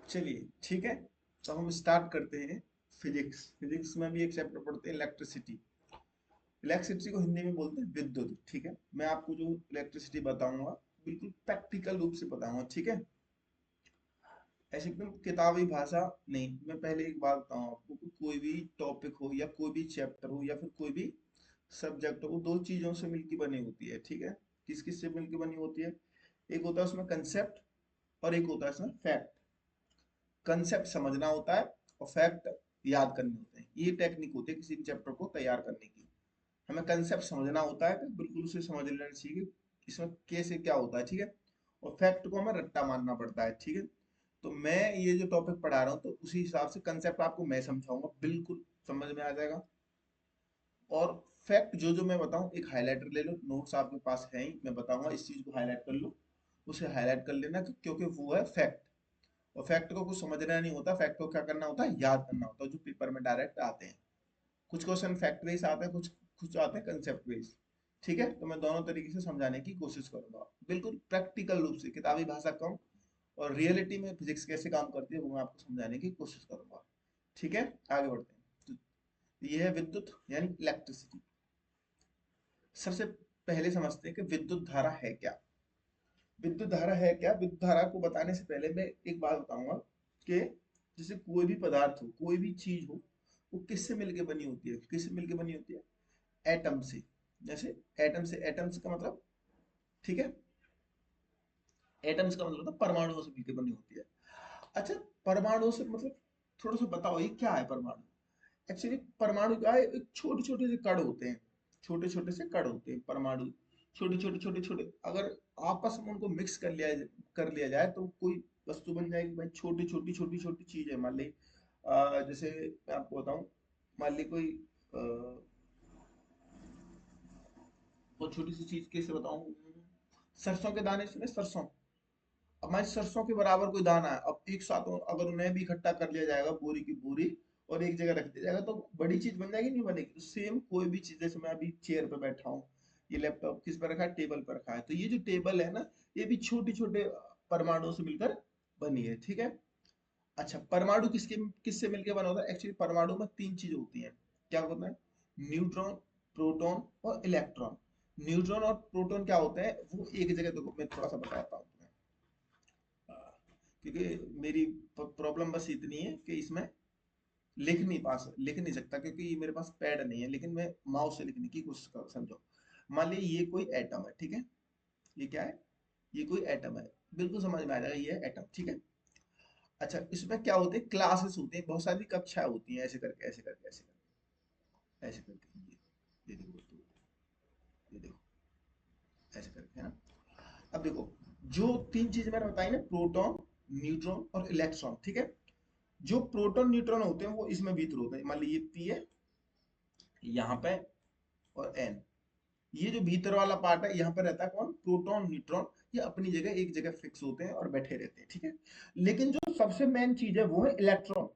चलिए ठीक है, तो हम स्टार्ट करते हैं। फिजिक्स फिजिक्स में भी एक चैप्टर पढ़ते हैं, इलेक्ट्रिसिटी। इलेक्ट्रिसिटी को हिंदी में बोलते हैं विद्युत। ठीक है, मैं आपको जो इलेक्ट्रिसिटी बताऊंगा बिल्कुल प्रैक्टिकल रूप से बताऊंगा। ठीक है, ऐसे एकदम किताबी भाषा नहीं। मैं पहले एक बात बताऊं आपको कि कोई भी टॉपिक हो या कोई भी चैप्टर हो या फिर कोई भी सब्जेक्ट हो, वो दो चीजों से मिलकर बनी होती है। ठीक है, किस किस से मिलकर बनी होती है? एक होता है उसमें कंसेप्ट, और एक होता है इसमें फैक्ट। कंसेप्ट समझना होता है और फैक्ट याद करने होते हैं। ये टेक्निक होती है किसी भी चैप्टर को तैयार करने की। हमें कंसेप्ट समझना होता है, तो बिल्कुल उसे समझ लेना चाहिए कि इसमें कैसे क्या होता है। ठीक है, और फैक्ट को हमें रट्टा मारना पड़ता है। ठीक है, तो मैं ये जो टॉपिक पढ़ा रहा हूँ तो उसी हिसाब से कंसेप्ट आपको मैं समझाऊंगा, बिल्कुल समझ में आ जाएगा। और फैक्ट जो जो मैं बताऊं, एक हाईलाइटर ले लो, नोट्स आपके पास है ही, मैं बताऊंगा इस चीज को हाईलाइट कर लो, उसे हाईलाइट कर लेना क्योंकि वो है फैक्ट। और फैक्ट को कुछ समझना नहीं होता, फैक्ट को क्या करना होता है, याद करना होता है, जो पेपर में डायरेक्ट आते हैं। कुछ क्वेश्चन फैक्ट बेस्ड आते हैं, कुछ कुछ आते हैं कंसेप्ट बेस्ड। ठीक है, तो मैं दोनों तरीके से समझाने की कोशिश करूंगा, बिल्कुल प्रैक्टिकल रूप से, किताबी भाषा कम, और रियलिटी में फिजिक्स कैसे काम करती है वो मैं आपको समझाने की कोशिश करूंगा। ठीक है, आगे बढ़ते हैं। तो ये है विद्युत यानी इलेक्ट्रिसिटी। सबसे पहले समझते हैं कि विद्युत धारा है क्या। विद्युत धारा है क्या? विद्युत धारा को बताने से पहले मैं एक बात बताऊंगा कि जैसे कोई भी पदार्थ हो, कोई भी चीज हो, वो किससे मिलके बनी होती है? किससे मिलके बनी होती है? एटम से। जैसे एटम से, एटम्स का मतलब, ठीक है, एटम्स का मतलब होता है परमाणुओं से मिलकर बनी होती है। अच्छा, परमाणु से मतलब थोड़ा सा बताओ ये क्या है परमाणु? एक्चुअली परमाणु क्या है, एक छोटे छोटे से कण होते हैं। छोटे छोटे से कण होते हैं परमाणु। छोटे छोटे छोटे छोटे, अगर आपस में उनको मिक्स कर लिया जाए तो कोई वस्तु बन जाएगी भाई। छोटी छोटी छोटी छोटी चीज है, मान ली जैसे मैं आपको बताऊं, मान ली कोई बहुत छोटी सी चीज कैसे बताऊं, सरसों के दाने, सुने सरसों? अब हमारी सरसों के बराबर कोई दाना है, अब एक साथ अगर उन्हें भी इकट्ठा कर लिया जाएगा बोरी की बोरी, और एक जगह रख दिया जाएगा तो बड़ी चीज बन जाएगी, नहीं बनेगी? तो सेम कोई भी चीज, जैसे मैं अभी चेयर पे बैठा हूँ, ये लैपटॉप किस पर रखा है, टेबल पर रखा है, तो ये जो टेबल है ना, ये भी छोटे छोटे परमाणुओं से मिलकर बनी है। ठीक है, अच्छा, परमाणु किसके किससे मिलकर बना होता है? एक्चुअली परमाणु में तीन चीजें होती हैं। क्या होता है? न्यूट्रॉन, प्रोटॉन और इलेक्ट्रॉन। न्यूट्रॉन और प्रोटॉन क्या होते हैं, वो एक जगह, देखो मैं थोड़ा सा बताता हूँ तुम्हें। क्योंकि मेरी प्रॉब्लम बस इतनी है कि इसमें लिख नहीं सकता, क्योंकि मेरे पास पैड नहीं है, लेकिन मैं माउस से लिखने की कोशिश कर, समझो। मान लीजिए ये कोई एटम है, ठीक है, ये क्या है, ये कोई एटम है, बिल्कुल समझ में आ जाएगा ये एटम। ठीक है, अच्छा, इसमें क्या होते हैं, क्लासेस होते हैं, बहुत सारी कक्षाएं होती हैं, ऐसे करके ऐसे करके ऐसे करके ऐसे करके, ये देखो तो, ये देखो ऐसे करके, है ना? अब देखो, जो तीन चीज मैंने बताई ना, प्रोटॉन, न्यूट्रॉन और इलेक्ट्रॉन, ठीक है, जो प्रोटॉन न्यूट्रॉन होते हैं वो इसमें भीतर होते हैं। मान लीजिए पी है यहाँ पे, और एन, ये जो भीतर वाला पार्ट है, यहाँ पे रहता है कौन, प्रोटॉन न्यूट्रॉन। ये अपनी जगह एक जगह फिक्स होते हैं और बैठे रहते हैं। ठीक है, लेकिन जो सबसे मेन चीज है वो है इलेक्ट्रॉन।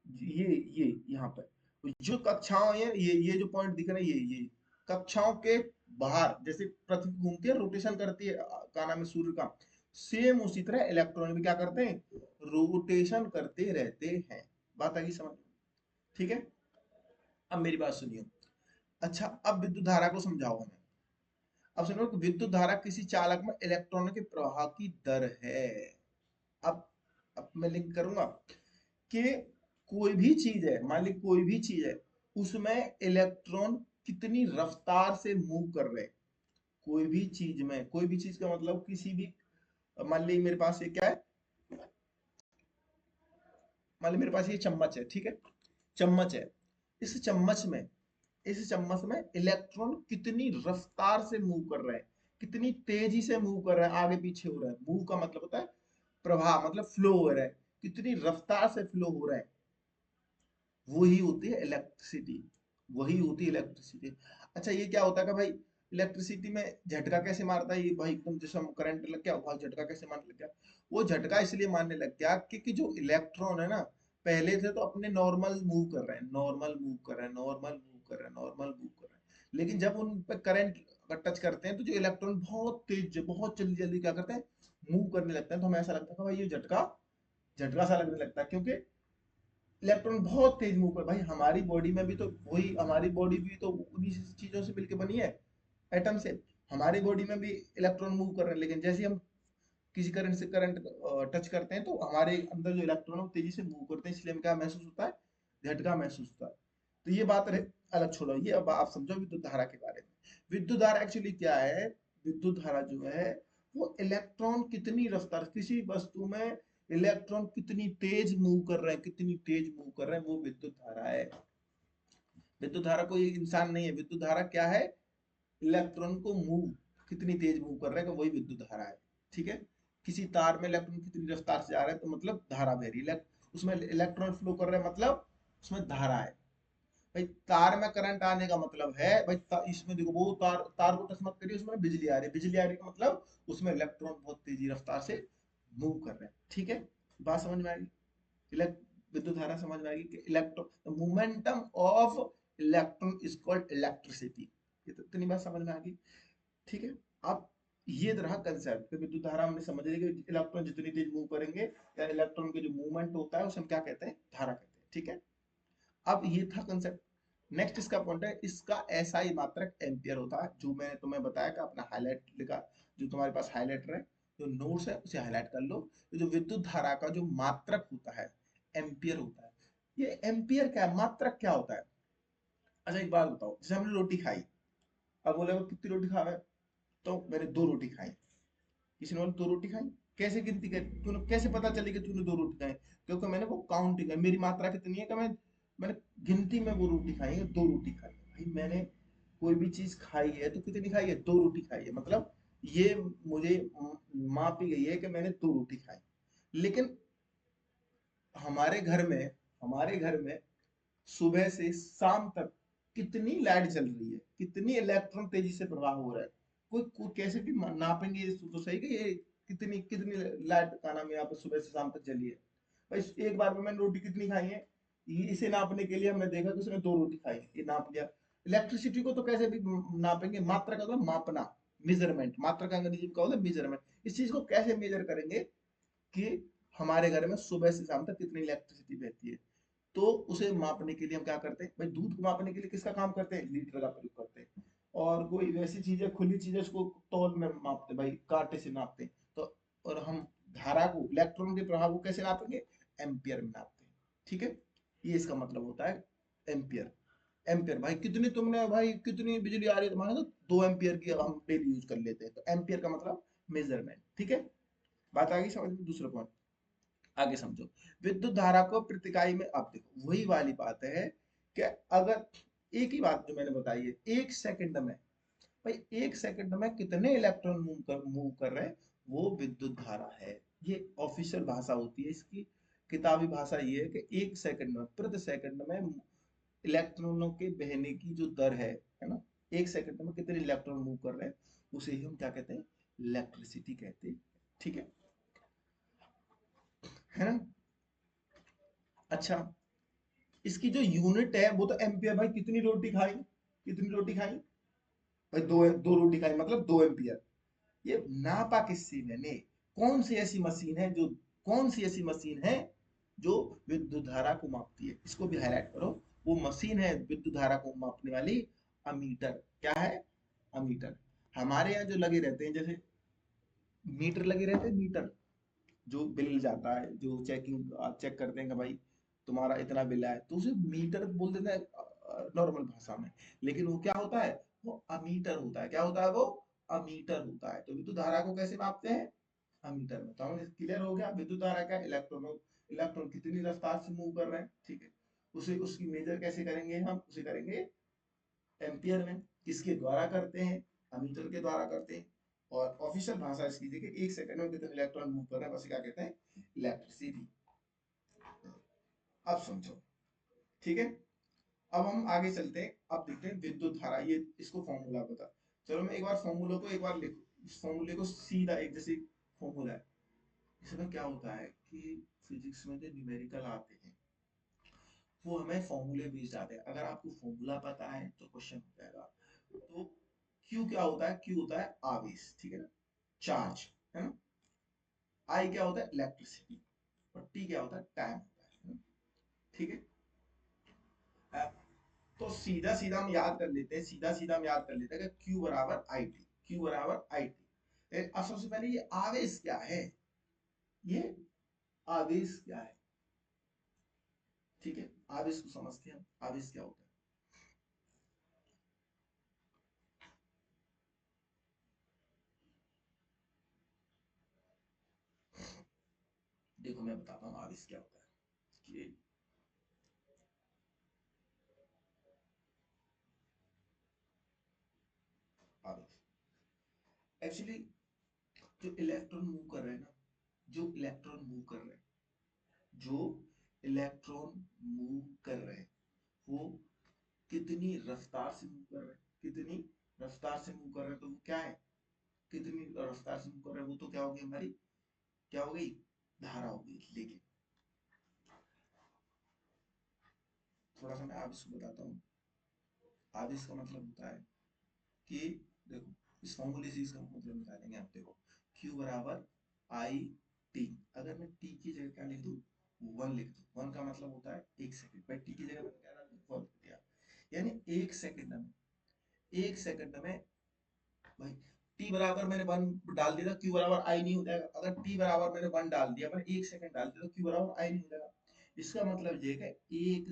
ये यहाँ पे जो कक्षाओं है, ये जो पॉइंट दिख रहा है, ये कक्षाओं के बाहर, जैसे पृथ्वी घूमती है, रोटेशन करती है, का नाम है सूर्य का, सेम उसी तरह इलेक्ट्रॉन भी क्या करते हैं, रोटेशन करते रहते हैं। बात आगे समझ? ठीक है, अब मेरी बात सुनिए। अच्छा, अब विद्युत धारा को समझाओ हमें। अब सुनो कि विद्युत धारा किसी चालक में इलेक्ट्रॉनों के प्रवाह की दर है। अब अब मैं लिंक करूंगा कि कोई भी चीज है, मान ली कोई भी चीज है, उसमें इलेक्ट्रॉन कितनी रफ्तार से मूव कर रहे हैं। कोई भी चीज में, कोई भी चीज का मतलब किसी भी, मान ली मेरे पास ये क्या है, मान ली मेरे पास ये चम्मच है, ठीक है, चम्मच है, इस चम्मच में, इस चम्मच में इलेक्ट्रॉन कितनी रफ्तार से मूव कर रहे हैं, कितनी तेजी से मूव कर रहे हैं, आगे पीछे हो रहा है। मूव का मतलब होता है प्रवाह, मतलब फ्लो हो रहा है, कितनी रफ्तार से फ्लो हो रहा है, वही होती है इलेक्ट्रिसिटी। वही होती है इलेक्ट्रिसिटी। अच्छा, ये क्या होता है कि भाई इलेक्ट्रिसिटी में झटका कैसे मारता है ये भाई, एकदम जैसे हम करंट लग गया भाई, झटका कैसे मारने लग गया? वो झटका इसलिए मारने लग गया क्योंकि जो इलेक्ट्रॉन है ना, पहले से तो अपने नॉर्मल मूव कर रहे हैं, नॉर्मल मूव कर रहे हैं, नॉर्मल मूव कर रहे हैं, नॉर्मल मूव कर रहे हैं, लेकिन जब उन पे करंट टच करते हैं तो जो इलेक्ट्रॉन बहुत तेज, बहुत जल्दी जल्दी क्या करते हैं, मूव करने लगते हैं। तो हमें ऐसा लगता है कि भाई ये झटका झटका सा लगने लगता है, क्योंकि इलेक्ट्रॉन बहुत तेज मूव कर, भाई हमारी बॉडी में भी तो वही, हमारी बॉडी भी तो उन्हीं चीजों से मिलकर बनी है, एटम से। हमारी बॉडी में भी इलेक्ट्रॉन मूव कर रहे हैं, लेकिन जैसे हम किसी करंट से करंट टच करते हैं तो हमारे अंदर जो इलेक्ट्रॉन है वो तेजी से मूव करते हैं, इसलिए हमें क्या महसूस होता है, झटका महसूस होता है। तो ये बात रहे, अलग छोड़ो, ये अब आप समझो विद्युत धारा के बारे में। विद्युत धारा एक्चुअली क्या है? विद्युत धारा जो है वो इलेक्ट्रॉन कितनी रफ्तार, किसी वस्तु में इलेक्ट्रॉन कितनी तेज मूव कर रहे हैं, कितनी तेज मूव कर रहे हैं, वो विद्युत धारा है। विद्युत धारा कोई इंसान नहीं है, विद्युत धारा क्या है? इलेक्ट्रॉन को मूव, कितनी तेज मूव कर रहा है, वही विद्युत धारा है। ठीक है, किसी तार में इलेक्ट्रॉन कितनी रफ्तार से जा रहा है, तो मतलब धारा बह रही है, उसमें इलेक्ट्रॉन फ्लो कर रहा है, मतलब उसमें धारा है। भाई तार में करंट आने का मतलब है, भाई इसमें देखो, वो तार तार को टच मत करिए, उसमें बिजली आ रही है, बिजली आ रही का मतलब उसमें इलेक्ट्रॉन बहुत तेजी रफ्तार से मूव कर रहे हैं। ठीक है, बात समझ में आ गई? इलेक्ट विद्युत धारा समझ में आएगी कि electron, momentum of electron is called electricity. ये तो इतनी बात समझ में आ गई। ठीक है, अब ये रहा कंसेप्ट, विद्युत धारा हमने समझ लिया कि इलेक्ट्रॉन जितनी तेज मूव करेंगे या इलेक्ट्रॉन के जो मूवमेंट होता है उसे हम क्या कहते हैं, धारा कहते हैं। ठीक है, अब ये था कंसेप्ट। नेक्स्ट इसका पॉइंट है, इसका SI मात्रक एम्पियर होता है, जो मैंने तुम्हें बताया कि अपना हाईलाइट लिखा, जो तुम्हारे पास हाईलाइटर है, जो नोट्स है उसे हाईलाइट कर लो। तो जो विद्युत धारा का जो मात्रक होता है, एम्पियर होता है। ये एम्पियर क्या है, मात्रक क्या होता है? अच्छा एक बात बताओ, जैसे हमने रोटी खाई, अब बोले वो कितनी रोटी खा रहा है, तो मैंने 2 रोटी खाई, किसी ने बोला 2 रोटी खाई, कैसे गिनती कर, तूने कैसे पता चली कि तूने 2 रोटी खाई? क्योंकि मैंने वो काउंटिंग है, मेरी मात्रा कितनी है कि मैंने गिनती में वो रोटी खाई है, 2 रोटी खाई है। भाई मैंने कोई भी चीज खाई है तो कितनी खाई है, 2 रोटी खाई है, मतलब ये मुझे मापी गई है कि मैंने 2 रोटी खाई। लेकिन हमारे घर में हमारे घर में सुबह से शाम तक कितनी लाइट जल रही है, कितनी इलेक्ट्रॉन तेजी से प्रवाह हो रहा है, कोई कैसे भी नापेंगे ये तो सही कि ये कितनी कितनी लाइट का नाम यहाँ पर सुबह से शाम तक जली है। भाई एक बार में मैंने रोटी कितनी खाई है, इसे नापने के लिए हमने देखा कि उसने 2 रोटी खाई है, ये नाप लिया। इलेक्ट्रिसिटी को तो कैसे भी नापेंगे, मात्रा का मतलब मापना, मेजरमेंट, मात्रा का अंग्रेजी में क्या होता है, मेजरमेंट। इस चीज को कैसे मेजर करेंगे कि हमारे घर में सुबह से शाम तक कितनी इलेक्ट्रिसिटी बहती है? तो उसे मापने के लिए हम क्या करते हैं भाई, दूध को मापने के लिए किसका काम करते हैं, लीटर का प्रयोग करते हैं। और कोई वैसी चीज है, खुली चीज है, उसको तौल में मापते हैं, भाई कांटे से नापते हैं। तो और हम धारा को, इलेक्ट्रॉन के प्रभाव को कैसे नापेंगे, एम्पियर में नापते हैं। ठीक है, ये इसका मतलब होता है एम्पियर। एम्पियर भाई कितनी, तुमने भाई कितनी बिजली आ रही है तुम्हारे, तो 2 एम्पियर की हम डेली यूज कर लेते हैं, तो एम्पियर का मतलब मेजरमेंट। ठीक है, बात आ गई समझ में? दूसरा पॉइंट आगे समझो। विद्युत धारा को प्रति इकाई में, अब देखो वही वाली बात है कि अगर एक ही बात जो मैंने बताई है, 1 सेकंड में, भाई 1 सेकंड में कितने इलेक्ट्रॉन मूव कर रहे हैं, वो विद्युत धारा है। ये ऑफिशियल भाषा होती है इसकी, किताबी भाषा ये है कि 1 सेकंड में, प्रति सेकंड में इलेक्ट्रॉनों के बहने की जो दर है ना, 1 सेकंड में कितने इलेक्ट्रॉन मूव कर रहे हैं, उसे ही हम क्या कहते हैं, इलेक्ट्रिसिटी कहते हैं। ठीक है ना? अच्छा, इसकी जो यूनिट है वो तो एम्पियर, भाई कितनी रोटी खाई, कितनी रोटी खाई, भाई 2 रोटी खाई मतलब 2 एम्पियर। ये नापा किससे मैंने, कौन सी ऐसी मशीन है जो, कौन सी ऐसी मशीन है जो विद्युत धारा को मापती है, इसको भी हाईलाइट करो। वो मशीन है विद्युत धारा को मापने वाली, अमीटर। क्या है, अमीटर। हमारे यहाँ जो लगे रहते हैं, जैसे मीटर लगे रहते हैं, मीटर, जो बिल जाता है, जो चेकिंग चेक करते हैं कि भाई तुम्हारा इतना बिल आया, तो उसे मीटर बोल देते हैं नॉर्मल भाषा में। लेकिन वो क्या होता है, वो अमीटर होता है। क्या होता है वो, अमीटर होता है। तो विद्युत धारा को कैसे मापते हैं, अमीटर में। तो हमें क्लियर हो गया विद्युत धारा का, इलेक्ट्रॉन, इलेक्ट्रॉन कितनी रफ्तार से मूव कर रहे हैं। ठीक है, उसे उसकी मेजर कैसे करेंगे, हम उसे करेंगे एम्पियर में। किसके द्वारा करते हैं, अमीटर के द्वारा करते हैं। और ऑफिशियल भाषा इसकी देखिए, 1 सेकंड में कितने इलेक्ट्रॉन मूव कर रहे हैं, बस क्या कहते हैं, इलेक्ट्रिसिटी। अब समझो। ठीक है, अब हम आगे चलते हैं, अब देखते हैं विद्युत धारा, ये इसको फॉर्मूला बता। चलो मैं एक बार फॉर्मूला को एक बार लिखो, इस फॉर्मूले को सीधा एक जैसे फॉर्मूला है। इसमें क्या होता है कि फिजिक्स में जो न्यूमेरिकल आते हैं वो हमें फॉर्मूले बेस्ड आते हैं। अगर आपको फॉर्मूला पता है तो क्वेश्चन हो जाएगा। तो क्यू क्या होता है, क्यू होता है आवेश, ठीक है ना, चार्ज, है ना। आई क्या होता है, इलेक्ट्रिसिटी। और टी क्या होता है, टाइम होता है। ठीक है, तो सीधा सीधा हम याद कर लेते हैं, सीधा सीधा हम याद कर लेते हैं कि Q बराबर आई टी, Q बराबर आई टी। अब सबसे पहले ये आवेश क्या है, ये आवेश क्या है। ठीक है, आवेश को समझते हैं हम, आवेश क्या होता है। देखो मैं बताता हूँ आवेश क्या होता है कि आवेश एक्चुअली जो इलेक्ट्रॉन मूव कर रहे हैं ना, जो इलेक्ट्रॉन मूव कर रहे हैं, जो इलेक्ट्रॉन मूव कर रहे हैं, वो कितनी रफ्तार से मूव कर रहे हैं, कितनी रफ्तार से मूव कर रहे हैं, तो वो क्या है, कितनी रफ्तार से मूव कर रहे हैं, वो तो क्या होगी हमारी, क्या हो गई, धारा हो गई। लेकिन थोड़ा सा मैं आप इसको बताता हूँ। आवेश का मतलब होता है कि देखो, इस फॉर्मूले से इसका मतलब निकालेंगे आप। देखो Q बराबर आई टी, अगर मैं टी की जगह क्या लिख दूं, वन लिख दूं, वन का मतलब होता है एक सेकंड, मैं टी की जगह मैंने क्या डाल दिया, वन लिख दिया। यानी एक सेकंड में भाई, टी बराबर मैंने वन डाल दिया था, क्यू बराबर आई नहीं हो जाएगा। अगर टी बराबर मैंने वन डाल दिया, मैंने एक सेकंड डाल दिया तो क्यू बराबर आई नहीं हो जाएगा। इसका मतलब ये है कि एक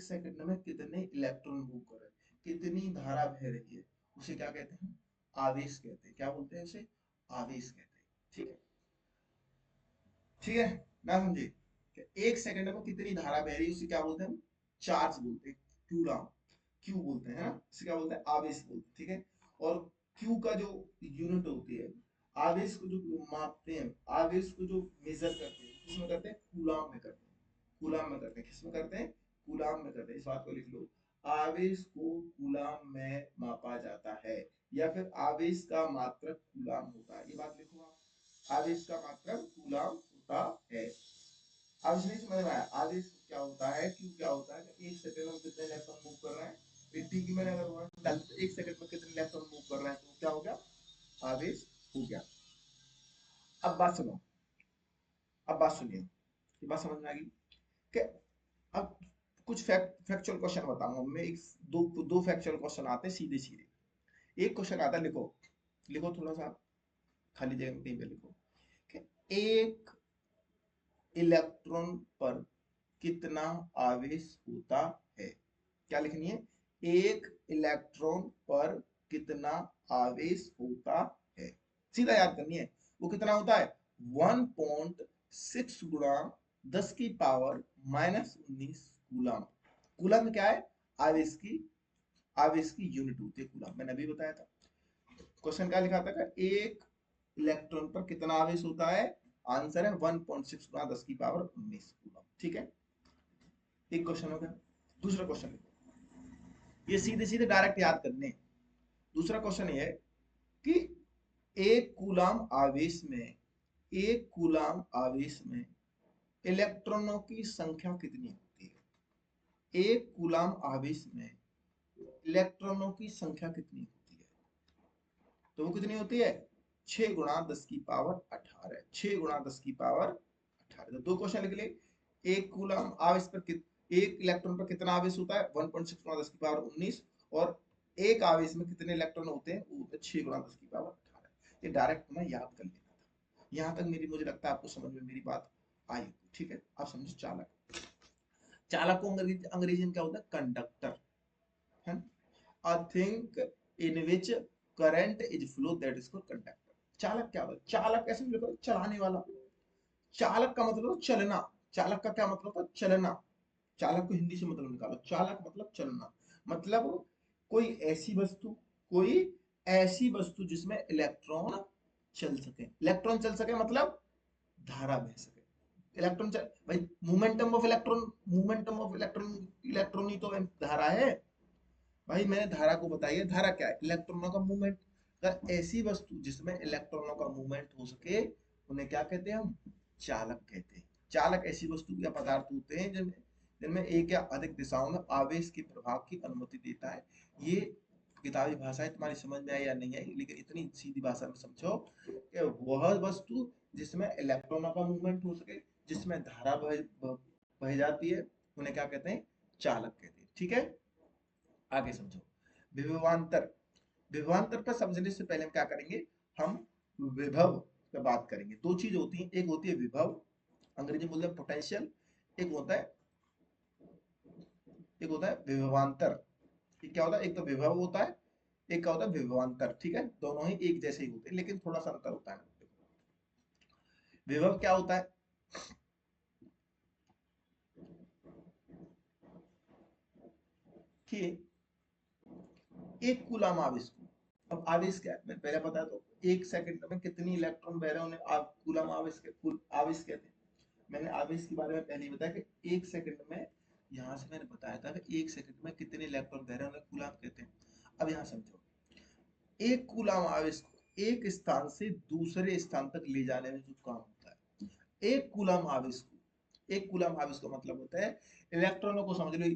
सेकंड में कितने इलेक्ट्रॉन मूव कर रहे हैं, कितनी धारा बह रही है, उसे क्या कहते हैं, आवेश कहते हैं। क्या बोलते हैं उसे, आवेश कहते हैं। ठीक है, ठीक है ना, समझे। एक सेकंड में कितनी धारा बह रही है उसे क्या बोलते हैं हम, चार्ज बोलते हैं, कूलम, क्यू बोलते हैं, है ना, इसे क्या बोलते हैं, आवेश बोलते हैं। ठीक है, और क्यू का जो यूनिट होती है, आवेश को जो मापते हैं, आवेश को जो मेजर करते हैं, किसमें करते हैं, कूलम में करते हैं, कूलम में करते हैं, किसमें करते हैं, कूलम में करते हैं। इस बात को लिख लो, आवेश को कूलम में मापा जाता है, या फिर आवेश का मात्रक कूलम होता है। ये बात लिखो आप, आवेश का मात्रक कूलम होता है। अब इसमें समझ में आया आवेश क्या होता है, क्यू क्या होता है, एक सेकंड में कितने इलेक्ट्रॉन मूव कर रहे हैं। टी की मैंने अगर वन डाल तो एक सेकंड में कितने इलेक्ट्रॉन मूव कर रहे हैं, तो क्या हो गया, आवेश हो गया। अब बात सुनो, अब बात सुनिए, ये बात समझ में आ गई कि अब कुछ फैक्चुअल क्वेश्चन बताऊंगा मैं। एक दो फैक्चुअल क्वेश्चन आते हैं सीधे सीधे। एक क्वेश्चन आता है, लिखो, लिखो थोड़ा सा खाली जगह में कहीं पे लिखो कि एक इलेक्ट्रॉन पर कितना आवेश होता है। क्या लिखनी है, एक इलेक्ट्रॉन पर कितना आवेश होता है, सीधा याद करनी है। वो कितना होता है, 1.6 गुणा 10 की पावर -19 कूलम। कूलम क्या है, आवेश की, आवेश की यूनिट होती है कूलम, मैंने अभी बताया था। क्वेश्चन क्या लिखा था, एक इलेक्ट्रॉन पर कितना आवेश होता है, आंसर है 1.6 गुणा 10 की पावर 19 कूलम। ठीक है, एक क्वेश्चन हो गया। दूसरा क्वेश्चन, ये सीधे सीधे डायरेक्ट याद करने। दूसरा क्वेश्चन ये है कि एक कूलम आवेश में, एक कूलम आवेश में इलेक्ट्रॉनों की संख्या कितनी होती है। एक कूलम आवेश में इलेक्ट्रॉनों की संख्या कितनी होती है, तो वो कितनी होती है, 6 गुणा 10 की पावर 18, 6 गुणा 10 की पावर 18। तो दो क्वेश्चन लिख ले, एक कूलम आवेश पर एक इलेक्ट्रॉन पर कितना आवेश होता है, 1.6 गुणा 10 की पावर 19, और एक आवेश में कितने इलेक्ट्रॉन होते हैं, वो होते हैं 6 गुणा 10 की पावर 18। ये डायरेक्ट ना याद कर लेना था। यहाँ तक मेरी, मुझे लगता है आपको समझ में मेरी बात आई। ठीक है, आप समझो चालक, चालक को अंग्रेजी में क्या होता है, कंडक्टर, है। A thing in which current is flow, that is called conductor। चालक क्या होता है, चालक ऐसे मतलब चलाने वाला। चालक का मतलब चलना, चालक का क्या मतलब होता है, चलना। चालक को हिंदी से मतलब निकालो, चालक मतलब चलना, मतलब कोई ऐसी वस्तु, कोई ऐसी वस्तु जिसमें इलेक्ट्रॉन चल सके, इलेक्ट्रॉन चल सके मतलब धारा बह सके। इलेक्ट्रॉन चल भाई, momentum of electron, momentum of electron, electron ही तो धारा है भाई। मैंने धारा को बताइए, धारा क्या है, इलेक्ट्रॉनों का मूवमेंट। अगर ऐसी वस्तु जिसमें इलेक्ट्रॉनों का मूवमेंट हो सके, उन्हें क्या कहते हैं हम, चालक कहते हैं। चालक ऐसी वस्तु या पदार्थ होते हैं जिनमें जिनमें एक या अधिक दिशाओं में आवेश के प्रभाव की अनुमति देता है। ये किताबी भाषा है, तुम्हारी समझ में आई या नहीं आई, लेकिन इतनी सीधी भाषा में समझो कि वह वस्तु जिसमें इलेक्ट्रॉनों का मूवमेंट हो सके, जिसमें धारा बह जाती है, उन्हें क्या कहते हैं, चालक कहते हैं। ठीक है, आगे समझो। विभवांतर, विभवांतर पर समझने से पहले हम क्या करेंगे, हम विभव पे बात करेंगे। दो चीज होती है, एक होती है विभव, अंग्रेजी में बोलते हैं पोटेंशियल, एक होता है, एक होता है विभवांतर। ये क्या होता है, एक तो विभव होता है, एक क्या होता है विभवांतर। ठीक है, दोनों ही एक जैसे ही होते हैं, लेकिन थोड़ा सा अंतर होता है। विभव क्या होता है कि एक कूलम आवेश को, अब आवेश क्या है मैं पहले बता दो, एक सेकंड में कितनी इलेक्ट्रॉन बह रहे हैं उन्हें कूलम आवेश के आवेश कहते हैं। मैंने आवेश के बारे में पहले ही बताया कि एक सेकंड में, यहाँ से मैंने बताया था कि एक सेकंड में कितने इलेक्ट्रॉन बह रहे हैं उन्हें कूलम कहते हैं। अब यहाँ समझो, एक कूलम आवेश को एक स्थान से दूसरे स्थान तक ले जाने में जो काम होता है, एक कूलम आवेश को, एक कूलम आवेश का मतलब होता है, इलेक्ट्रॉनों को समझ लो,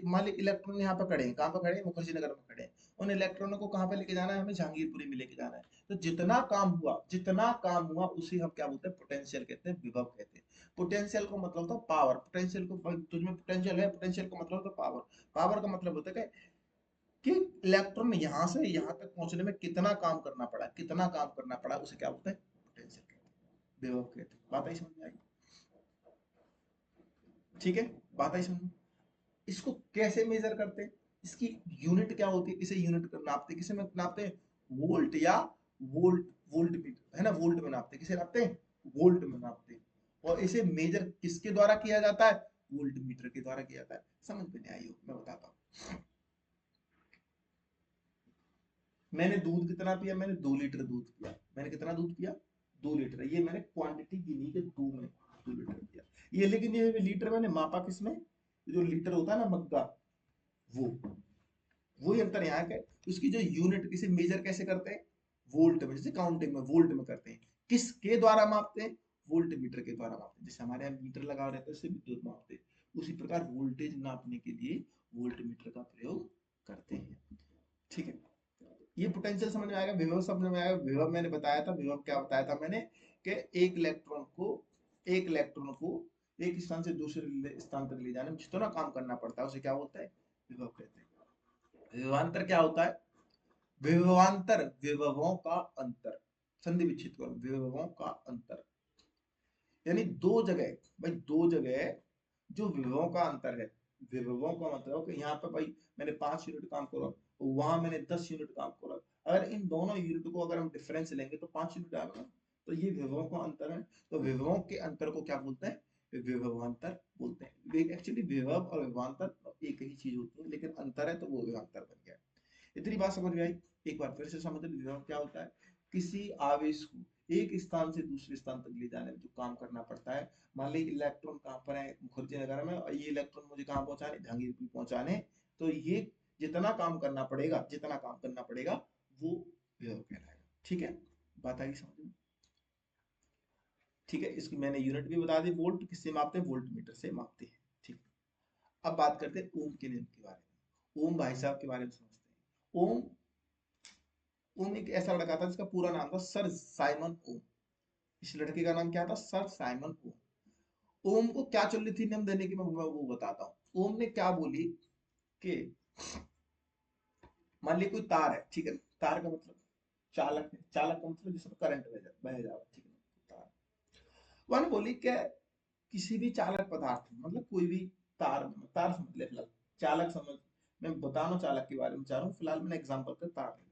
मान ली इलेक्ट्रॉन यहाँ पे खड़े हैं, कहाँ पे खड़े हैं, मुखर्जी नगर में खड़े हैं, उन इलेक्ट्रॉनों को कहाँ पे लेके जाना है, हमें जहांगीरपुरी में लेके जाना है। तो जितना काम हुआ, जितना काम हुआ उसे हम क्या बोलते हैं, पोटेंशियल कहते हैं, विभव कहते हैं। पोटेंशियल का मतलब होता है पावर, पोटेंशियल को, तुझमें पोटेंशियल है, पोटेंशियल का मतलब होता है पावर। पावर का मतलब होता है कि इलेक्ट्रॉन यहाँ से यहाँ तक पहुंचने में कितना काम करना पड़ा, कितना काम करना पड़ा, उसे क्या बोलते हैं, पोटेंशियल कहते हैं, विभव कहते हैं। बात आई समझ में आई? ठीक है, बात आई समझ में? इसको कैसे मेजर करते हैं, इसकी यूनिट क्या होती है, किसे यूनिट नापते हैं, किसे में नापते हैं, वोल्ट या वोल्ट, वोल्ट मीटर है ना, वोल्ट में नापते हैं, किसे नापते हैं, वोल्ट में नापते हैं। और इसे मेजर किसके द्वारा किया जाता है, वोल्ट मीटर के द्वारा किया जाता है। समझ में नहीं आई हो, मैं बताता हूँ। मैंने दूध कितना पिया, मैंने 2 लीटर दूध पिया, मैंने कितना दूध पिया, 2 लीटर, ये मैंने क्वांटिटी गिनी कि 2 लीटर पिया। ये लेकिन ये लीटर मैंने मापा किसमें, जो लीटर होता है ना मग्गा, वो, वही अंतर यहाँ का। उसकी जो यूनिट, किसे मेजर कैसे करते हैं, वोल्ट में, जैसे काउंटिंग में वोल्ट में करते हैं, किसके द्वारा मापते हैं, वोल्ट मीटर के द्वारा मापते हैं। जैसे हमारे यहाँ मीटर लगा रहता है उससे विद्युत मापते हैं, उसी प्रकार वोल्टेज नापने के लिए वोल्ट मीटर का प्रयोग करते हैं। ठीक है, ये पोटेंशियल समझ में आएगा, विभव समझ में आएगा। विभव मैंने बताया था, विभव क्या बताया था मैंने, कि एक इलेक्ट्रॉन को एक स्थान से दूसरे स्थान तक ले जाने में जितना काम करना पड़ता है उसे क्या बोलता है, विभव कहते हैं। विभवांतर क्या होता है, विभवांतर विभवों का अंतर, संधि विच्छेद करो, विभवों का अंतर, यानी दो जगह, भाई दो जगह जो विभवों का अंतर है। विभवों का मतलब कि यहाँ पे भाई मैंने 5 यूनिट काम करा, वहां मैंने 10 यूनिट काम करा, अगर इन दोनों यूनिट को अगर हम डिफरेंस लेंगे तो 5 यूनिट आएगा, तो ये विभवों का अंतर है। तो विभवों के अंतर को क्या बोलते हैं, विभवांतर बोलते हैं। एक्चुअली विभव और विभवांतर एक ही चीज होती है, लेकिन अंतर है तो वो विभवांतर बन गया। इतनी बात समझ में आई? एक बार फिर से समझ लो, विभव क्या होता है, किसी आवेश को एक स्थान से दूसरे स्थान तक ले जाने में जो काम करना पड़ता है। मान ली इलेक्ट्रॉन कहाँ पर है, मुखर्जी नगर में, और ये इलेक्ट्रॉन मुझे कहाँ पहुंचाने, जहांगीरपुर पहुंचाने, तो ये जितना काम करना पड़ेगा, जितना काम करना पड़ेगा, वो विभव कहलाएगा। ठीक है, बात आई समझ में? ठीक है, इसकी मैंने यूनिट भी बता दी, वोल्ट किससे मापते हैं, वोल्ट मीटर से मापते हैं। ठीक है, अब बात करते हैं ओम के नियम के बारे में। ओम भाई साहब के बारे में समझते हैं। ओम, ओम एक ऐसा लड़का था जिसका पूरा नाम था सर साइमन ओम। इस लड़के का नाम क्या था, सर साइमन ओम। ओम को क्या चल रही थी नियम देने की, मैं वो बताता हूँ। ओम ने क्या बोली कि मान ली कोई तार है, ठीक है, तार का मतलब चालक है, चालक का मतलब जिसमें करंट बह जाओ, ठीक है, तार। वन बोली क्या, किसी भी चालक पदार्थ में, मतलब कोई भी तार, तार समझ ले फिलहाल, चालक समझ, मैं बताना चालक के बारे में चाह रहा हूँ, फिलहाल मैंने एग्जांपल पे तार ले।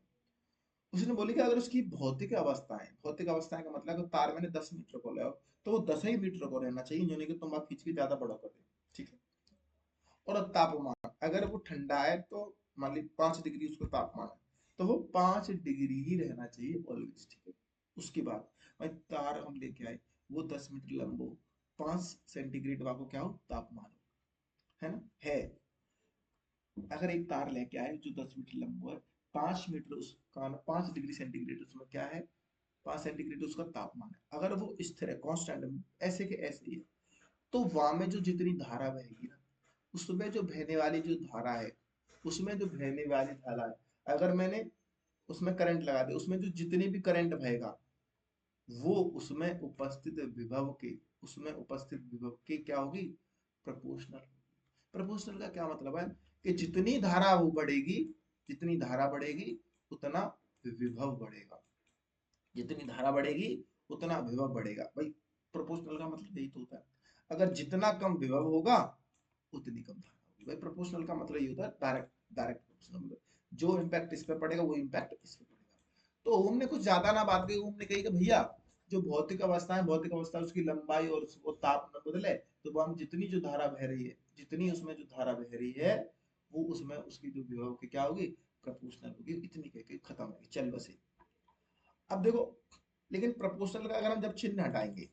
उसने बोली कि अगर उसकी भौतिक अवस्थाएं का मतलब अगर तार मैंने 10 मीटर को ले, तो वो 10 ही मीटर को रहना चाहिए, जो नहीं कि तुम खींच के ज्यादा बड़ा कर दे। ठीक है, और तापमान अगर वो ठंडा है तो मान ली 5 डिग्री उसका तापमान है, तो वो 5 डिग्री ही रहना चाहिए ऑलवेज। ठीक है, उसके बाद भाई तार हम लेके आए, वो 10 मीटर लंबो, 5 सेंटीग्रेड वाको क्या हो, तापमान हो, है ना, है। अगर एक तार लेके आए जो 10 मीटर लंबा है, 5 मीटर उसका, 5 डिग्री सेंटीग्रेड उसमें क्या है, 5 सेंटीग्रेड उसका तापमान है, अगर वो स्थिर है, कांस्टेंट, ऐसे के ऐसे ही है, तो वहां में जो जितनी धारा बहेगी ना, उसमें जो बहने वाली जो धारा है, उसमें जो बहने वाली धारा है, अगर मैंने उसमें करंट लगा दिया, उसमें जो जितनी भी करंट बहेगा, वो उसमें उपस्थित विभव के क्या होगी, प्रोपोर्शनल। प्रोपोर्शनल का क्या मतलब है कि जितनी धारा बढ़ेगी उतना विभव बढ़ेगा, जितनी धारा बढ़ेगी उतना विभव बढ़ेगा। भाई प्रोपोर्शनल का मतलब यही तो होता है, अगर जितना कम विभव होगा उतनी कम धारा होगी। भाई प्रोपोर्शनल का मतलब ये होता है डायरेक्ट डायरेक्ट प्रोपोर्शनल, मतलब जो इम्पैक्ट इस पे पड़ेगा वो इम्पैक्ट इस पे पड़ेगा। तो ओम ने कुछ ज्यादा ना बात की, ओम ने कही कि भैया जो भौतिक अवस्था उसकी लंबाई और वो ताप न बदले, तो वो हम जितनी उसमें जो धारा बह रही है वो उसमें उसकी जो विभव की क्या होगी, प्रोपोर्शनल होगी, इतनी कह के खत्म होगी। चल बस ये। अब देखो, लेकिन प्रोपोर्शनल का अगर हम जब चिन्ह हटाएंगे,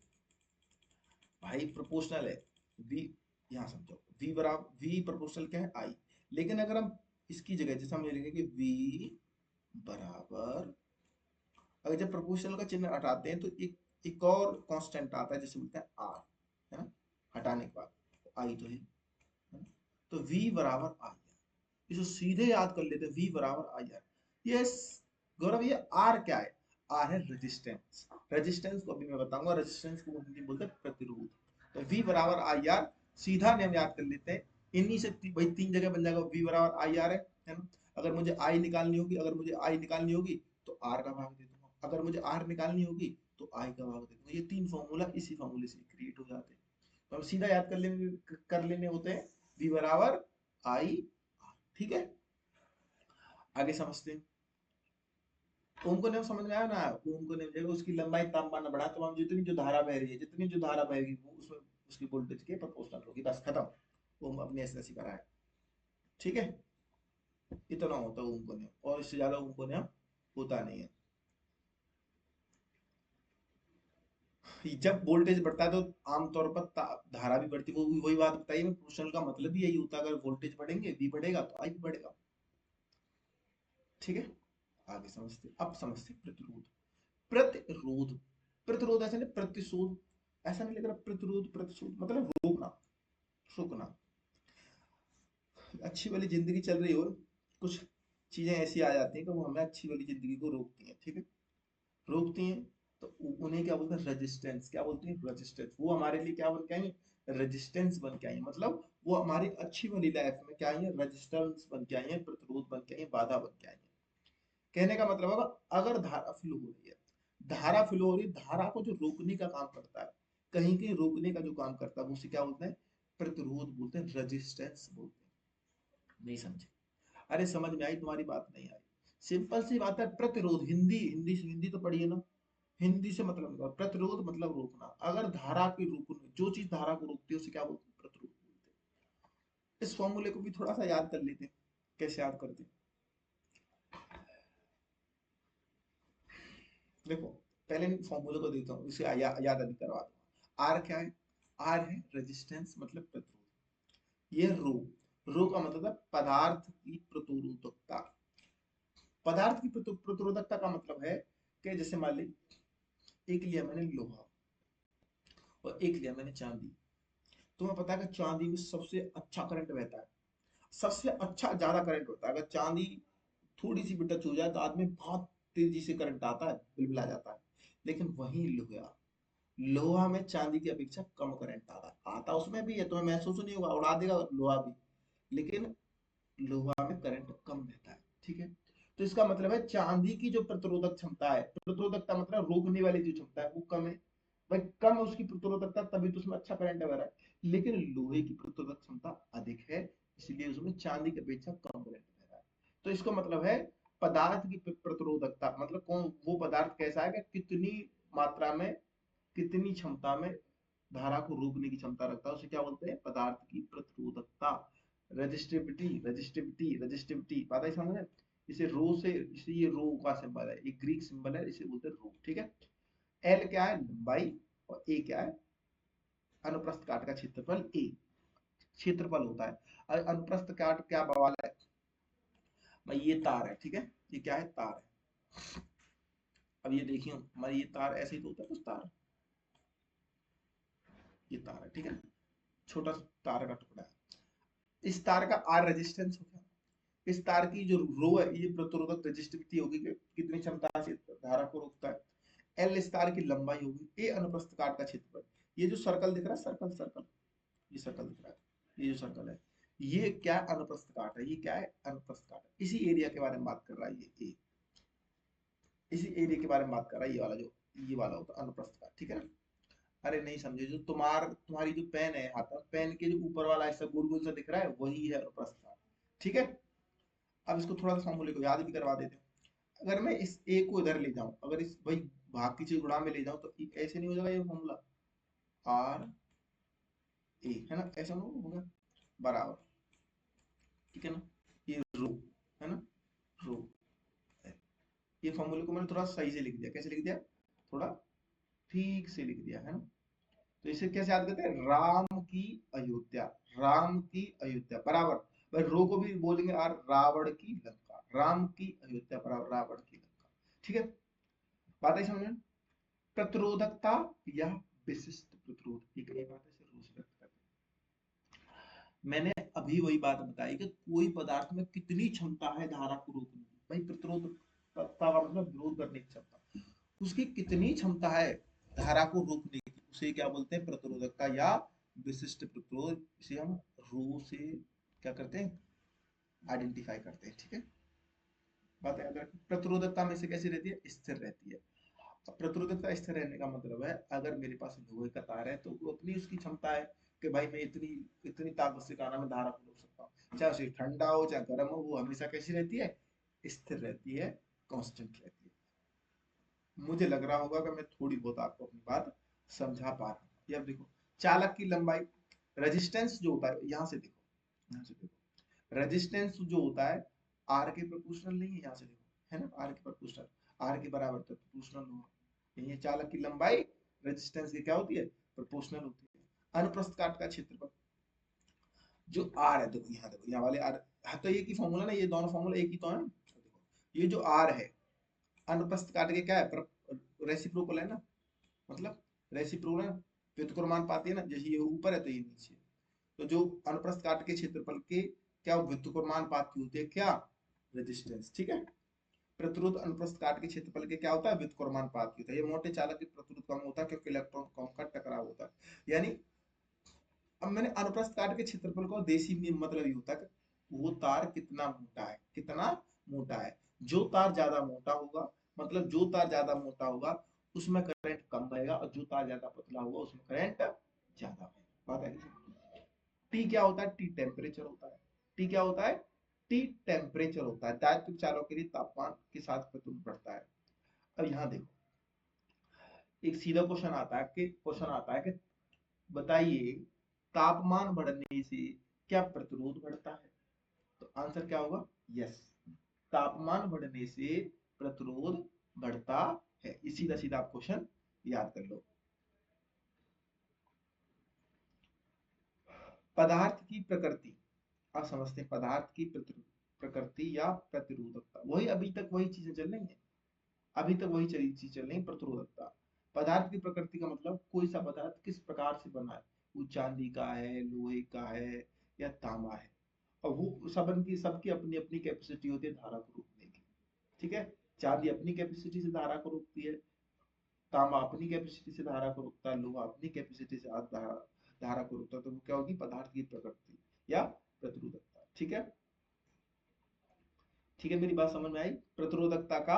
भाई प्रोपोर्शनल है v, यहाँ समझो v बराबर v प्रोपोर्शनल क्या है I, लेकिन अगर हम इसकी जगह जैसे हम ये लिखेंगे v बराबर, अगर जब प्रोपोर्शनल का चिन्ह हटाते हैं तो एक और कांस्टेंट आता है जिसे बोलते हैं r, है ना, हटाने के बाद I तो है ना? तो v बराबर I, इसको सीधे याद कर लेते हैं, v बराबर आई आर। ये गौरव ये आर क्या है, आर है रेजिस्टेंस। रेजिस्टेंस को अभी मैं बताऊंगा, रेजिस्टेंस को हिंदी में बोलते हैं प्रतिरोध। तो v बराबर आई आर, सीधा नियम याद कर लेते हैं, इन्हीं से भाई तीन जगह बन जाएगा, v बराबर आई आर है ना। अगर मुझे आई निकालनी होगी, तो आर का भाग दे दूंगा, अगर मुझे आर निकालनी होगी तो आई का भाग दे दूंगा। ये तीन फॉर्मूला इसी फॉर्मूले से क्रिएट हो जाते हैं, तो हम सीधा याद कर लेने होते हैं, v बराबर आई, ठीक है। आगे समझते हैं। ओम को नियम समझ में आया ना, ओम को नियम जब उसकी लंबाई तापमान बढ़ा तो हम जितनी जो धारा बहेगी वो उसमें उसकी वोल्टेज के प्रोपोर्शनल होगी, बस खत्म। ओम अपने ऐसे ऐसे कराया, ठीक है। इतना होता है ओम को नियम, और इससे ज्यादा ओम को नियम होता नहीं है। जब वोल्टेज बढ़ता है तो आमतौर पर धारा भी बढ़ती है, वो वही बात बताइए, प्रोपोर्शनल का मतलब भी यही होता है, अगर वोल्टेज बढ़ेंगे भी बढ़ेगा तो आई भी बढ़ेगा, ठीक है। आगे समझते, अब समझते प्रतिरोध। प्रतिरोध, प्रतिरोध ऐसा नहीं प्रतिशोध, ऐसा नहीं लग रहा, प्रतिरोध प्रतिशोध मतलब रोकना, रुकना। अच्छी वाली जिंदगी चल रही हो, कुछ चीजें ऐसी आ जाती हैं कि वो हमें अच्छी वाली जिंदगी को रोकती हैं, ठीक है, रोकती हैं। तो उन्हें क्या बोलते हैं, रेजिस्टेंस। क्या बोलते हैं, रेजिस्टेंस। वो हमारे लिए क्या बन के आई, रेजिस्टेंस बन के आई, मतलब वो हमारी अच्छी वाली लाइफ में क्या आई है, रेजिस्टेंस बन के आई है, प्रतिरोध बन के आई है, बाधा बन के आई है। कहने का मतलब होगा, अगर धारा फ्लो हो रही है, धारा को जो रोकने का काम करता है, कहीं कहीं रोकने का जो काम करता है, उसे क्या बोलते हैं, प्रतिरोध बोलते हैं, रेजिस्टेंस बोलते हैं। नहीं समझे, अरे समझ में आई तुम्हारी बात, नहीं आई। सिंपल सी बात है, प्रतिरोध हिंदी हिंदी हिंदी तो पढ़िए ना, हिंदी से मतलब निकालो, प्रतिरोध मतलब रोकना। अगर धारा की रोकने, जो चीज धारा को रोकती है उसे क्या बोलते हैं, प्रतिरोध बोलते हैं। इस फॉर्मूले को भी थोड़ा सा याद कर लेते हैं, कैसे याद करते हैं, देखो पहले फॉर्मूले को देता हूँ, इसे याद अभी करवा दूंगा। आर क्या है, आर है रेजिस्टेंस मतलब प्रतिरोध। ये रो का मतलब है पदार्थ की प्रतिरोधकता। पदार्थ की प्रतिरोधकता का मतलब है कि जैसे मान ली, एक लिया मैंने लोहा और एक लिया मैंने चांदी। तुम्हें पता है कि चांदी में सबसे अच्छा करंट बहता है, सबसे अच्छा ज्यादा करंट होता है। अगर चांदी थोड़ी सी भी टच हो जाए तो आदमी बहुत तेजी से करंट आता है, बिलबिला जाता है। लेकिन वही लोहा, लोहा में चांदी की अपेक्षा कम करंट आता उसमें भी है, तुम्हें महसूस नहीं होगा, उड़ा देगा लोहा भी, लेकिन लोहा में करंट कम रहता है, ठीक है। तो इसका मतलब है चांदी की जो प्रतिरोधक क्षमता है, प्रतिरोधकता मतलब रोकने वाली जो क्षमता है वो कम है। भाई कम है उसकी प्रतिरोधकता, तभी तो उसमें अच्छा करंट बह रहा है। लेकिन लोहे की प्रतिरोधक क्षमता अधिक है, इसलिए उसमें चांदी की अपेक्षा कम करंट बह रहा है। तो इसका मतलब है पदार्थ की प्रतिरोधकता मतलब कौन, वो पदार्थ कैसा है कि कितनी मात्रा में, कितनी क्षमता में धारा को रोकने की क्षमता रखता है, उसे क्या बोलते हैं, पदार्थ की प्रतिरोधकता। रजिस्टिविटी रजिस्टिविटी रजिस्टिविटी, पता है समझ में। इसे रो से, इसे ये रो का सिंबल है, एक ग्रीक सिंबल है, इसे बोलते हैं रो, ठीक है। एल क्या है, लंबाई, और ए क्या है, अनुप्रस्थ काट का क्षेत्रफल। ए क्षेत्रफल होता है, और अनुप्रस्थ काट क्या बवाल है भाई, ये तार है, ठीक है, ये क्या है, तार है। अब ये देखिए हमारी ये तार ऐसे ही तो होता है कुछ तार, ये तार है, ठीक है, छोटा सा तार का टुकड़ा है। इस तार का आर रेजिस्टेंस हो गया, इस तार की जो रो है ये प्रतिरोधक रेजिस्टिविटी होगी कि कितनी क्षमता से धारा को रोकता है। एल स्टार की लंबाई होगी, ए अनुप्रस्थ काट का क्षेत्रफल। ये जो सर्कल दिख रहा है, सर्कल सर्कल, ये सर्कल दिख रहा है, ये जो सर्कल है, ये क्या अनुप्रस्थ काट है, ये क्या है अनुप्रस्थ काट है। इसी एरिया के बारे में बात कर रहा है ये ए, इसी एरिया के बारे में बात कर रहा है, ये वाला जो ये वाला होता है अनुप्रस्थ काट, ठीक है ना। अरे नहीं समझे, जो तुम्हारी जो पेन है हाथ में, पेन के जो ऊपर वाला ऐसा गोल गोल सा दिख रहा है, वही है अनुप्रस्थ काट, ठीक है। अब इसको थोड़ा सा फॉर्मूले को याद भी करवा देते हैं। अगर मैं इस ए को इधर ले जाऊं, अगर इस भाई भाग की चीज गुणा में ले जाऊं, तो ऐसे नहीं हो जाएगा ये फॉर्मूला, आर ए है ना, ऐसा हो गया बराबर, ठीक है ना, ये रो है ना, रो, ये फॉर्मूले को मैंने थोड़ा सही से लिख दिया, कैसे लिख दिया, थोड़ा ठीक से लिख दिया है ना। तो इसे कैसे याद करते हैं, राम की अयोध्या, राम की अयोध्या बराबर, भाई रो को भी बोलेंगे आर, रावण की लंका, राम की अयोध्या बराबर रावण की लंका, ठीक है। बात है समझ में। प्रतिरोधकता या विशिष्ट प्रतिरोध, एक नई बात है, इसे रोज व्यक्त करते हैं। मैंने अभी वही बात बताई कि कोई पदार्थ में कितनी क्षमता है धारा को रोकने की, भाई प्रतिरोधकता का मतलब विरोध करने की क्षमता, उसकी कितनी क्षमता है धारा को रोकने की, उसे क्या बोलते हैं, प्रतिरोधकता या विशिष्ट प्रतिरोध। इसे हम रो से क्या करते हैं, आइडेंटिफाई करते हैं, ठीक है। बात है, अगर प्रतिरोधकता में से कैसी रहती है, स्थिर रहती है। अब प्रतिरोधकता स्थिर रहने का मतलब है, अगर मेरे पास लोहे का तार है, तो वो अपनी उसकी क्षमता है कि भाई मैं इतनी इतनी ताकत से काना में धारा को रोक सकता हूँ, चाहे उसे ठंडा हो चाहे गर्म हो, वो हमेशा कैसी रहती है, स्थिर रहती है, कांस्टेंट रहती है। मुझे लग रहा होगा कि मैं थोड़ी बहुत आपको अपनी बात समझा पा रहा हूँ। ये अब देखो, चालक की लंबाई, रेजिस्टेंस जो होता है, यहाँ से देखो, यहाँ से देखो, रेजिस्टेंस जो होता है आर के प्रोपोर्शनल नहीं है, यहाँ से देखो है ना, आर के प्रोपोर्शनल, आर के बराबर तो प्रोपोर्शनल होगा, ये चालक की लंबाई रेजिस्टेंस की क्या होती है, प्रोपोर्शनल होती है। अनुप्रस्थ काट का क्षेत्रफल जो आर है, देखो यहाँ, देखो यहाँ वाले आर, हाँ तो एक ही फॉर्मूला ना, ये दोनों फॉर्मूला एक ही तो है ना। देखो ये जो आर है, अनुप्रस्थ काट के क्या है, रेसिप्रोकल है ना, मतलब रेसिप्रोकल है, व्युत्क्रमानुपाती है ना, जैसे ये ऊपर है तो ये नीचे है। तो जो अनुप्रस्थ काट के क्षेत्रफल के क्या व्युत्क्रमानुपाती होती है, क्या रेजिस्टेंस, ठीक है। प्रतिरोध अनुप्रस्थ काट के क्षेत्रफल के क्या होता है, व्युत्क्रमानुपाती होता है। ये मोटे चालक की प्रतिरोध कम होता है क्योंकि इलेक्ट्रॉन कम का टकराव होता है, यानी अब मैंने अनुप्रस्थ काट के क्षेत्रफल को देसी में मतलब ये होता है कि वो तार कितना मोटा है, कितना मोटा है। जो तार ज्यादा मोटा होगा, मतलब जो तार ज्यादा मोटा होगा उसमें करंट कम बहेगा, और जो तार ज्यादा पतला होगा उसमें करंट ज्यादा बहेगा। बात है। टी क्या होता है, टी टेम्परेचर होता है, टी क्या होता है, टी टेम्परेचर होता है, दायित्व चालों के लिए तापमान के साथ प्रतिरोध बढ़ता है। अब यहाँ देखो, एक सीधा क्वेश्चन आता है कि बताइए तापमान बढ़ने से क्या प्रतिरोध बढ़ता है, तो आंसर क्या होगा, यस, तापमान बढ़ने से प्रतिरोध बढ़ता है। ये सीधा सीधा आप क्वेश्चन याद कर लो। पदार्थ की प्रकृति, आप समझते हैं पदार्थ की प्रकृति या प्रतिरोधकता, वही अभी तक वही चीजें चल रही है, अभी तक वही चीज चल रही है, प्रतिरोधकता। पदार्थ की प्रकृति का मतलब कोई सा पदार्थ किस प्रकार से बना है, वो चांदी का है, लोहे का है, या तांबा है, और वो सबकी अपनी अपनी कैपेसिटी होती है धारा को रोकने की, ठीक है। चांदी अपनी कैपेसिटी से धारा को रोकती है, तांबा अपनी कैपेसिटी से धारा को रोकता है, लोहा अपनी कैपेसिटी से धारा को रोकता है। तो वो क्या होगी, पदार्थ की प्रकृति या प्रतिरोधकता, ठीक है। ठीक है, मेरी बात समझ में आई। प्रतिरोधकता का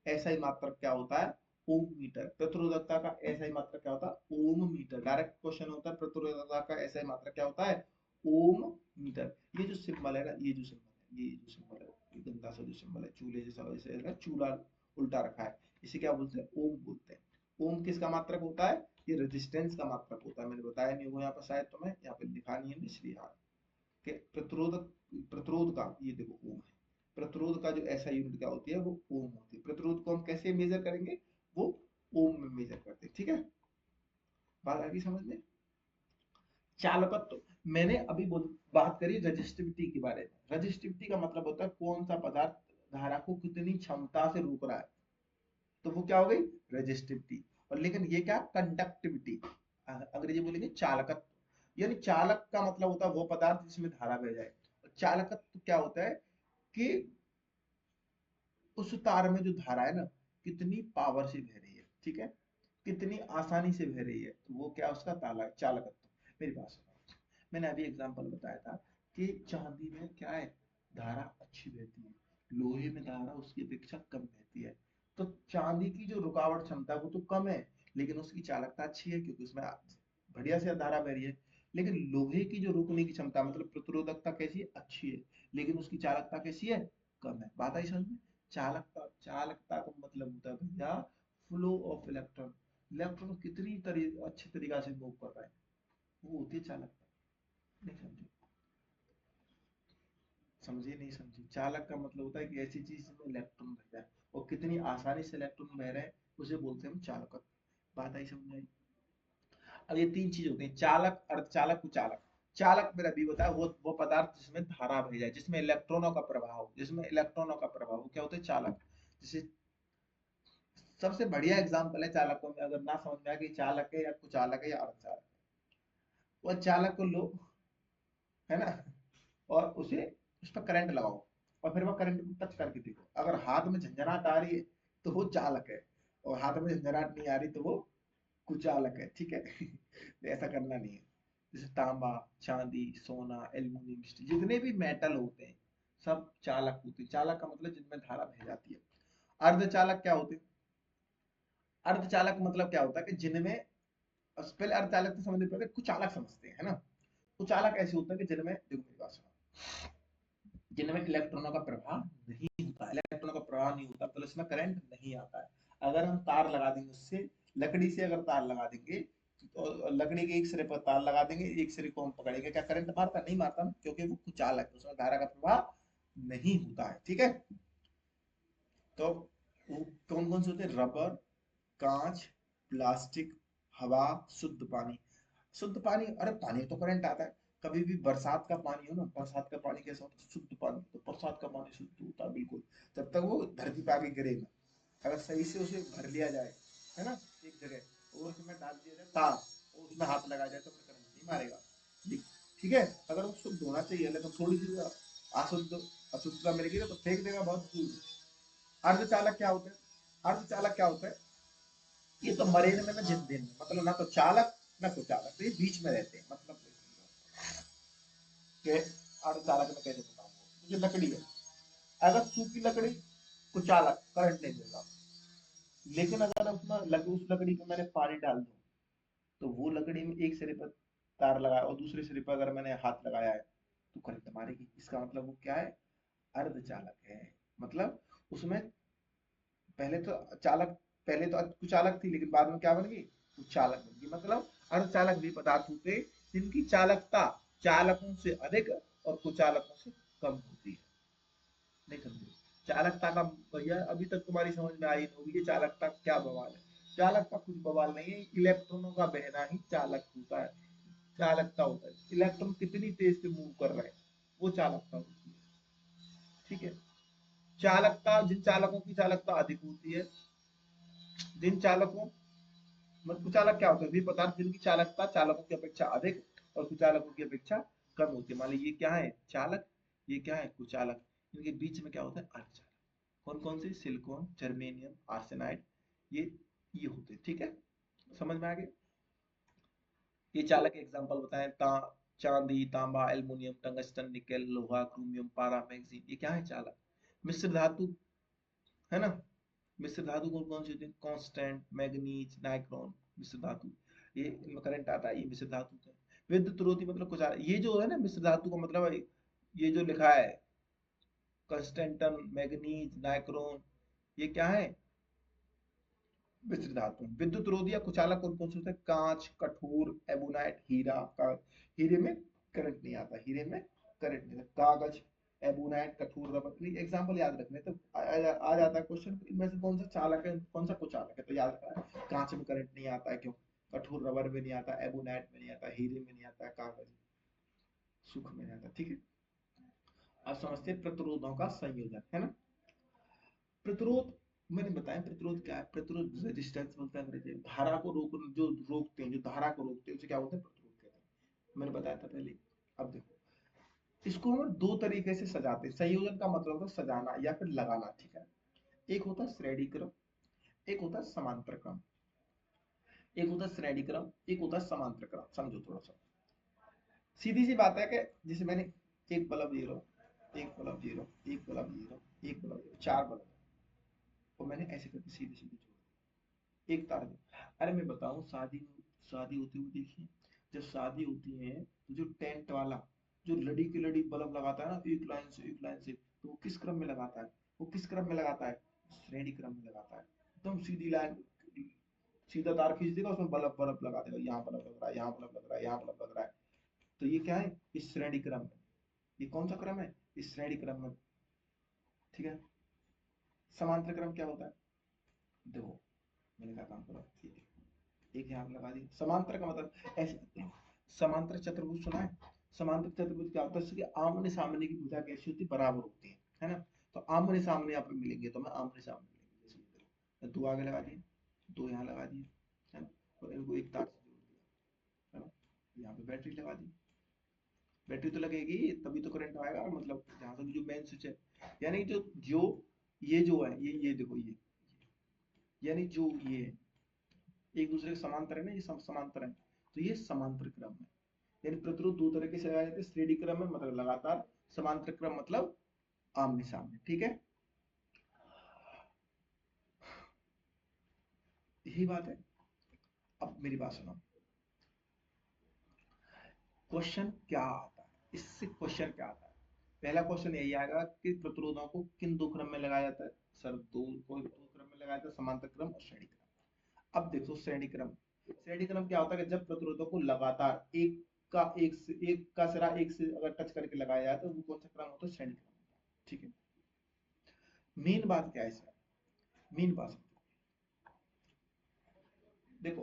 ऐसा ही मात्रक क्या होता है, ओम मीटर। प्रतिरोधकता का ऐसा ही मात्रक क्या होता है, ओम मीटर। डायरेक्ट क्वेश्चन होता है, प्रतिरोधकता का ऐसा ही मात्रक क्या होता है, ओम मीटर। ये जो सिंबल है ना, ये जो सिंबल है, ये जो सिंबल है, ये गंदा सा जो सिंबल है, चूल्हे जैसा जैसे है ना, चूल्हा उल्टा रखा है, इसे क्या बोलते हैं, ओम बोलते हैं। ओम किसका मात्रक होता है, ये रेजिस्टेंस का मात्रक होता है। मैंने बताया नहीं होगा यहाँ पर शायद, तुम्हें यहाँ पे लिखा नहीं है इसलिए, हाँ कि प्रतिरोध का ये देखो ओम है, प्रतिरोध का जो ऐसा यूनिट क्या होती है, वो ओम होती है। प्रतिरोध को हम कैसे मेजर करेंगे, वो ओम में मेजर करते हैं, ठीक है। बात आ गई समझ में। चालकत्व, मैंने अभी बात करी रजिस्टिविटी के बारे में। रजिस्टिविटी का मतलब होता है कौन सा पदार्थ धारा को कितनी क्षमता से रोक रहा है, तो वो क्या हो गई, रजिस्टिविटी। और लेकिन ये क्या, कंडक्टिविटी, अंग्रेजी बोलेंगे चालकत्व, यानी चालक का मतलब होता है वो पदार्थ जिसमें धारा बह जाए। चालकत्व क्या होता है कि उस तार में जो धारा है ना, कितनी पावर से बह रही है, ठीक है, कितनी आसानी से बह रही है, तो वो क्या उसका ताला चालकत्व। मेरी बात सुनो, मैंने अभी एग्जांपल बताया था कि चांदी में क्या है, धारा अच्छी बहती है, लोहे में धारा उसकी अपेक्षा कम बहती है। तो चांदी की जो रुकावट क्षमता वो तो कम है, लेकिन उसकी चालकता अच्छी है क्योंकि उसमें बढ़िया से धारा बह रही है। लेकिन लोहे की जो रुकने की क्षमता मतलब प्रतिरोधकता कैसी है, अच्छी है, लेकिन उसकी चालकता कैसी है, कम है। बात आई समझ में। चालकता, चालकता का मतलब होता है भैया फ्लो ऑफ इलेक्ट्रॉन, इलेक्ट्रॉन कितनी अच्छे तरीका से मूव कर रहा है, वो होती है चालकता। नहीं समझे, समझे नहीं समझे। चालक का मतलब होता है कि ऐसी चीज जिसमें इलेक्ट्रॉन बह जाए और कितनी आसानी से इलेक्ट्रॉन बह रहे हैं, उसे बोलते हैं हम चालकत्व। बात आई समझ में आई। अब ये तीन चीज होती है, चालक, अर्धचालक, कुचालक। चालक मेरा भी बताया वो पदार्थ जिसमें धारा बह जाए, जिसमें इलेक्ट्रॉनों का प्रभाव, जिसमें इलेक्ट्रॉनों का प्रभाव, वो क्या होते हैं, चालक। जैसे सबसे बढ़िया एग्जांपल है चालकों में, अगर ना समझ में आए कि चालक है या कुचालक है या अर्धचालक, वो चालक को लो, है ना, और उसे उस पर करंट लगाओ, और फिर वो करंट को टच करके देखो, अगर हाथ में झंझनाहट आ रही है तो वो चालक है, और हाथ में झंझनाहट नहीं आ रही तो वो कुचालक है। ठीक है तो ऐसा करना नहीं है। जैसे तांबा, चांदी, सोना, एल्यूमिनियम, स्टील, जितने भी मेटल होते हैं सब चालक होते हैं। चालक का मतलब जिनमें धारा बह जाती है। अर्धचालक क्या होते हैं, अर्धचालक मतलब क्या होता है कि जिनमें, पहले अर्धचालक तो समझने पड़ते, कुचालक समझते हैं, है ना। कुचालक ऐसे होता है कि जिनमें, देखो मेरी बात सुनो, जिनमें इलेक्ट्रॉनों का प्रवाह नहीं होता, इलेक्ट्रॉनों का प्रवाह नहीं होता तो इसमें करंट नहीं आता है। अगर हम तार लगा देंगे उससे, लकड़ी से अगर तार लगा देंगे, तो लकड़ी के एक सिरे पर तार लगा देंगे, एक सिरे को हम पकड़ेंगे, क्या करंट मारता, नहीं मारता ना, क्योंकि वो कुचालक है, उसमें धारा का प्रवाह नहीं होता है। ठीक है, तो कौन कौन से होते हैं, रबर, कांच, प्लास्टिक, हवा, शुद्ध पानी। शुद्ध पानी, अरे पानी तो करंट आता है। कभी भी बरसात का पानी हो ना, बरसात का पानी कैसा होता है, शुद्ध पानी, तो बरसात का पानी शुद्ध होता है बिल्कुल, जब तक वो धरती पे आके गिरे ना। अगर सही से उसे भर लिया जाए, है ना, एक जगह, और उसमें डाल दिया जाए तार, और उसमें हाथ लगा जाए तो फिर करंट नहीं मारेगा। ठीक है, अगर वो शुद्ध होना चाहिए, लेकिन थोड़ी सी अशुद्ध, अशुद्धता मिलेगी ना तो फेंक देगा बहुत दूर। अर्धचालक क्या होते हैं, अर्धचालक क्या होता है, ये तो मरेन में ना जिंदे में, मतलब ना तो चालक ना कुचालक, तो ये बीच में रहते हैं। मतलब कि अर्धचालक में कैसे बताऊंगा, मुझे लकड़ी है, अगर सूखी लकड़ी, कुचालक, करंट नहीं देगा, लेकिन अगर उसमें उस लकड़ी में मैंने पानी डाल दूं, तो वो लकड़ी में एक सिरे पर तार लगाया और दूसरे सिरे पर अगर मैंने हाथ लगाया है तो करंट मारेगी। इसका मतलब वो क्या है, अर्धचालक है। मतलब उसमें पहले तो चालक, पहले तो कुचालक थी, लेकिन बाद में क्या बन गई, कुचालक बन गई। मतलब अर्धचालक भी पदार्थ होते हैं जिनकी चालकता चालकों से अधिक और कुचालकों से कम होती है। नहीं समझे, चालकता का भैया अभी तक तुम्हारी समझ में आई होगी कि चालकता क्या बवाल है। चालकता कुछ बवाल नहीं है, इलेक्ट्रॉनों का बहना ही चालक होता है, चालकता होता है। इलेक्ट्रॉन कितनी तेज से मूव कर रहे हैं, वो चालकता होती है। ठीक है, चालकता, जिन चालकों की चालकता अधिक होती है, जिन चालकों, मतलब कुचालक क्या होता है, वे पदार्थ जिनकी चालकता चालकों की अपेक्षा अधिक और कुचालकों की अपेक्षा कम होती है। मान लीजिए ये क्या है, चालक, ये क्या है, कुचालक, इनके बीच में क्या होता है, अर्धचालक। कौन कौन से, सिलिकॉन, जर्मेनियम, आर्सेनाइड, ये होते हैं। ठीक है, समझ में आ गया। ये चालक एग्जांपल बताएं, चांदी, तांबा, एल्युमिनियम, टंगस्टन, निकेल, लोहा, क्रोमियम, पारा, मैग्नीज, ये क्या है, चालक। मिश्र धातु, है ना, मिश्र धातु कौन कौन सी होती है, कांस्टेंट, मैग्नीज, नाइक्रोन, मिश्र धातु, ये इनमें करंट आता है, ये मिश्र धातु है। विद्युत रोधी मतलब कुछ ये जो है ना मिश्र धातु का मतलब है, ये जो लिखा है कंस्टेंटन, मैग्नीज, नाइक्रोन, ये क्या है, मिश्र धातु। विद्युत रोधी या कुचालक कौन कौन से होते हैं, कांच, कठोर, एबोनाइट, हीरा का, हीरे में करंट नहीं आता, हीरे में करंट नहीं आता, कागज, एबोनाइट, कठोर, रबर, एग्जांपल याद रखने तो आ जाता है क्वेश्चन, इनमें से कौन सा चालक है, कौन सा कुचालक है, तो याद रखना है। कांच में करंट नहीं आता है, क्यों, कठोर रबर में नहीं आता, एबोनाइट में नहीं आता, हीरे में नहीं आता, कागज, सुख में नहीं आता। ठीक है, अब समझते हैं प्रतिरोधों का संयोजन, है ना। प्रतिरोध, मैंने बताया प्रतिरोध क्या है, प्रतिरोध रेजिस्टेंस बोलते हैं अंग्रेजी में, धारा को जो रोकते हैं, जो धारा को रोकते हैं उसे क्या बोलते हैं, प्रतिरोध कहते हैं। मैंने बताया था पहले। अब देखो, इसको हम दो तरीके से सजाते हैं। संयोजन का मतलब होता है सजाना या फिर लगाना। ठीक है, एक होता है श्रेणी क्रम, एक होता है समांतर क्रम। एक होता है श्रेणी क्रम, एक होता है समांतर क्रम। समझो थोड़ा सा, सीधी सी बात है कि जैसे मैंने एक बल्ब जीरो, एक बल्ब जीरो, एक बल्ब जीरो, एक बल्ब जीरो, चार बल्ब, और मैंने ऐसे करके सीधे सीधे जोड़ दिया, एक तार दिया। अरे मैं बताऊं, शादी शादी होती हुई देखिए, जब शादी होती है तो जो टेंट वाला जो लड़ी की लड़ी बल्ब लगाता है ना, एक लाइन से एक लाइन से, तो वो किस क्रम में लगाता है? वो किस क्रम में लगाता है? श्रेणी क्रम में लगाता है। एकदम सीधी लाइन, सीधा तार खींच देगा, उसमें बल्ब बल्ब लगा देगा, यहाँ बल्ब लग रहा है, यहाँ बल्ब लग रहा है, यहाँ बल्ब लग रहा है। तो ये क्या है? इस श्रेणी क्रम में। ये कौन सा क्रम है? इस श्रेणी क्रम में। ठीक है। समांतर क्रम क्या होता है? देखो, मैंने कहा काम करो, ये देखो, एक यहाँ पे लगा दी। समांतर का मतलब ऐसे करते हैं। समांतर चतुर्भुज सुना है? समांतर चतुर्भुज क्या होता है? इसके आमने सामने की भुजा कैसी होती है? बराबर होती है ना? तो आमने सामने यहाँ पे मिलेंगे, तो मैं आमने सामने मिलेंगे, जैसे ये देखो, दो आगे लगा दिए, दो यहाँ लगा दिए, है ना? और इनको एक तार से जोड़ दिया, है ना? यहाँ पे बैटरी लगा दी। बैटरी तो लगेगी तभी तो करंट आएगा, मतलब जहां से जो मेन स्विच है, यानी जो जो ये जो है, ये देखो, ये यानी जो ये एक दूसरे के समांतर है ना, ये समांतर है, तो ये समांतर क्रम है। यानी प्रतिरोध दो तरीके से लगाए जाते हैं, श्रेणी क्रम में मतलब लगातार, समांतर क्रम मतलब आमने सामने। ठीक है, यही बात है। अब मेरी बात सुनो, क्वेश्चन क्या आता है इससे? क्वेश्चन क्या आता है? पहला क्वेश्चन यही आएगा कि प्रतिरोधों को किन दो क्रम में लगाया जाता है? सर दो को दो क्रम में लगाया जाता है, समांतर क्रम और श्रेणी क्रम। अब देखो श्रेणी क्रम, श्रेणी क्रम क्या होता है कि जब प्रतिरोधों को लगातार एक का सिरा एक से अगर टच करके लगाया जाए तो वो कौन सा क्रम होता है? श्रेणी क्रम होता है। ठीक है। मेन बात क्या है इसमें? मेन बात देखो,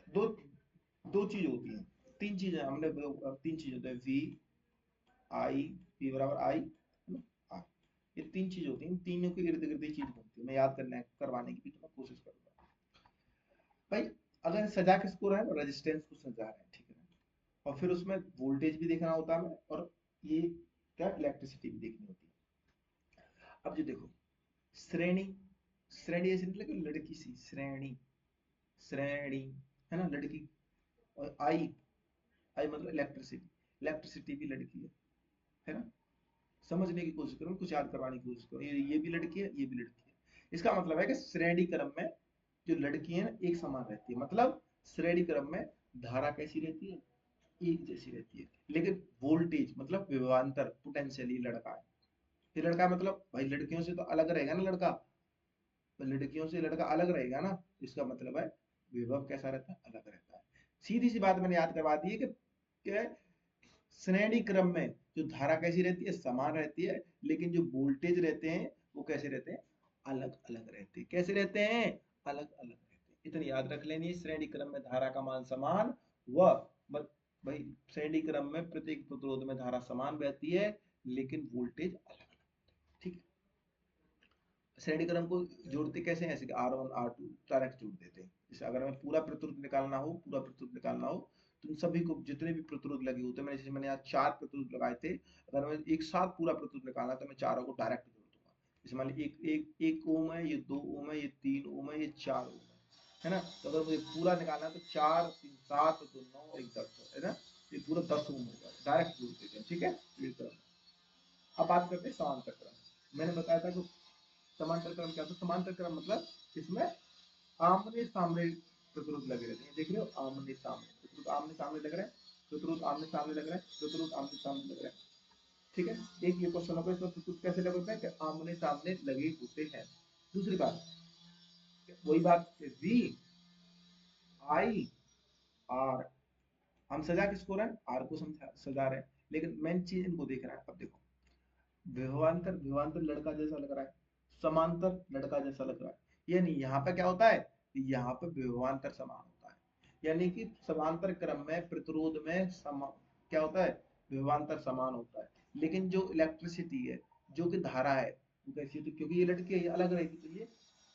दो दो चीज होती है, तीन चीजें हमने, तीन चीज होते हैं, वी आई, पी बराबर आई, आर। ये तीन चीज होती है, तीनों के इर्द गिर्द चीज बनती है। मैं याद करने करवाने की भी तो मैं कोशिश करूंगा भाई। अगर सजा किसको रहा है? रेजिस्टेंस को सजा रहे हैं, ठीक है। और फिर उसमें वोल्टेज भी देखना होता है हमें, और ये क्या, इलेक्ट्रिसिटी भी देखनी होती है। अब जो देखो, श्रेणी, श्रेणी ऐसे नहीं लगे, लड़की सी श्रेणी, श्रेणी, है ना, लड़की। और आई, आई मतलब इलेक्ट्रिसिटी, इलेक्ट्रिसिटी भी लड़की है ना? समझने की कोशिश करो, कुछ याद करवाने की कोशिश करो, ये भी लड़की है, ये भी लड़की है। इसका मतलब है कि श्रेणी क्रम में जो लड़की है ना, एक समान रहती है। मतलब श्रेणी क्रम में धारा कैसी रहती है? एक जैसी रहती है। लेकिन वोल्टेज मतलब विभवांतर, पोटेंशियल, ये लड़का है, ये लड़का है, मतलब भाई लड़कियों से तो अलग रहेगा ना लड़का, तो लड़कियों से लड़का अलग रहेगा ना, इसका मतलब है विभव कैसा रहता है? अलग रहता है। सीधी सी बात मैंने याद करवा दी है कि श्रेणी क्रम में जो धारा कैसी रहती है? समान रहती है। लेकिन जो वोल्टेज रहते हैं वो कैसे रहते हैं? अलग अलग रहते हैं। कैसे रहते हैं? अलग अलग रहते हैं। इतनी याद रख लेनी, श्रेणी क्रम में धारा का मान समान व भाई श्रेणी क्रम में प्रत्येक प्रतिरोध में धारा समान बहती है, लेकिन वोल्टेज अलग अलग। ठीक है। श्रेणी क्रम को जोड़ते कैसे हैं? ऐसे कि R1 R2 डायरेक्ट जोड़ देते हैं। जैसे अगर हमें पूरा प्रतिरोध निकालना हो, पूरा प्रतिरोध निकालना हो, तो इन सभी को जितने भी प्रतिरोध लगे होते हैं, मैंने जैसे मैंने यहाँ चार प्रतिरोध लगाए थे, अगर हमें एक साथ पूरा प्रतिरोध निकालना है तो मैं चारों को डायरेक्ट जोड़ दूंगा। जैसे मान लीजिए एक ओम है, ये 2 ओम है, ये 3 ओम है, ये 4 ओम है ना? तो अगर मुझे पूरा निकालना है तो 4 3 7 2 9 1 10 है ना? ये पूरा 10 ओम हो जाएगा, डायरेक्ट जोड़ देते हैं। ठीक है, ये तरह। अब बात करते हैं समांतर क्रम। मैंने बताया था कि समांतर क्रम क्या होता है? समांतर क्रम मतलब इसमें आमने सामने प्रतिरोध लगे रहते हैं। देख रहे हो, आमने सामने प्रतिरोध, आमने सामने लग रहे हैं, प्रतिरोध आमने सामने लग रहे हैं, प्रतिरोध आमने सामने लग रहे हैं। ठीक है। एक ये क्वेश्चन होगा, इसमें प्रतिरोध कैसे लगे होते हैं? कि आमने सामने लगे होते हैं। दूसरी बात, वही बात, वी आई आर, हम सजा किसको रहे हैं? आर को सजा रहे हैं। लेकिन मेन चीज इनको देख रहा है। अब देखो, विभवांतर, विभवांतर लड़का जैसा लग रहा है, समांतर लड़का जैसा लग रहा है। यानी यहाँ पे क्या होता है? यहाँ पे विभवांतर समान होता है। यानी कि समांतर क्रम में प्रतिरोध में क्या होता है? विभवांतर समान होता है। लेकिन जो इलेक्ट्रिसिटी है, जो कि धारा है, वो कैसी होती है? क्योंकि ये लड़की है, ये अलग रहेगी, तो ये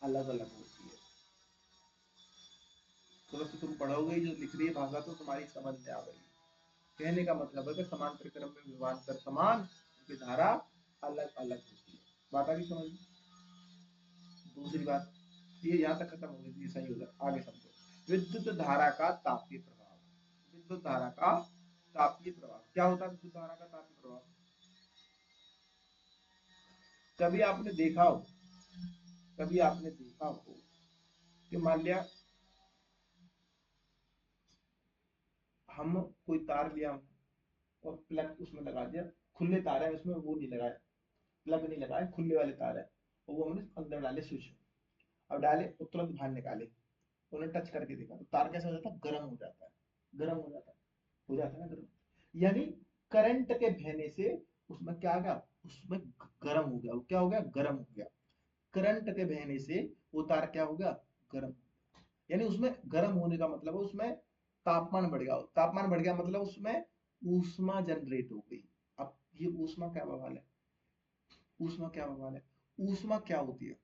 अलग अलग होती है। तो बस तुम पढ़ोगे, जो लिख रही है भाषा तो तुम्हारी समझ में आ गई। कहने का मतलब है कि समांतर क्रम में विभवांतर समान, उनकी धारा अलग अलग होती है। बात आ गई समझ में? दूसरी बात, ये यहाँ तक खत्म हो गई, ये सही हो जाए, आगे समझो। विद्युत धारा का तापीय प्रभाव, विद्युत धारा का तापीय प्रभाव क्या होता है? विद्युत धारा का तापीय प्रभाव, कभी आपने देखा हो, कभी आपने देखा हो कि मान लिया हम कोई तार लिया और प्लग उसमें लगा दिया, खुले तार है उसमें, वो नहीं लगाया, प्लग नहीं लगाया, खुले वाले तार है, और वो हमने अंदर डाले स्विच, अब डाले तो तुरंत बाहर निकाले, उन्हें टच करके देखा तो तार कैसा हो जाता है? गर्म हो जाता है, गर्म हो जाता है ना गर्म, यानी करंट के बहने से उसमें क्या गया, उसमें गर्म हो गया, वो क्या हो गया? गर्म हो गया, करंट के बहने से वो तार क्या हो गया? गर्म, यानी उसमें गर्म होने का मतलब है उसमें तापमान बढ़ गया, तापमान बढ़ गया मतलब उसमें ऊष्मा जनरेट हो गई। अब ये ऊष्मा क्या बवाल है? ऊष्मा क्या बवाल है? ऊष्मा क्या होती है?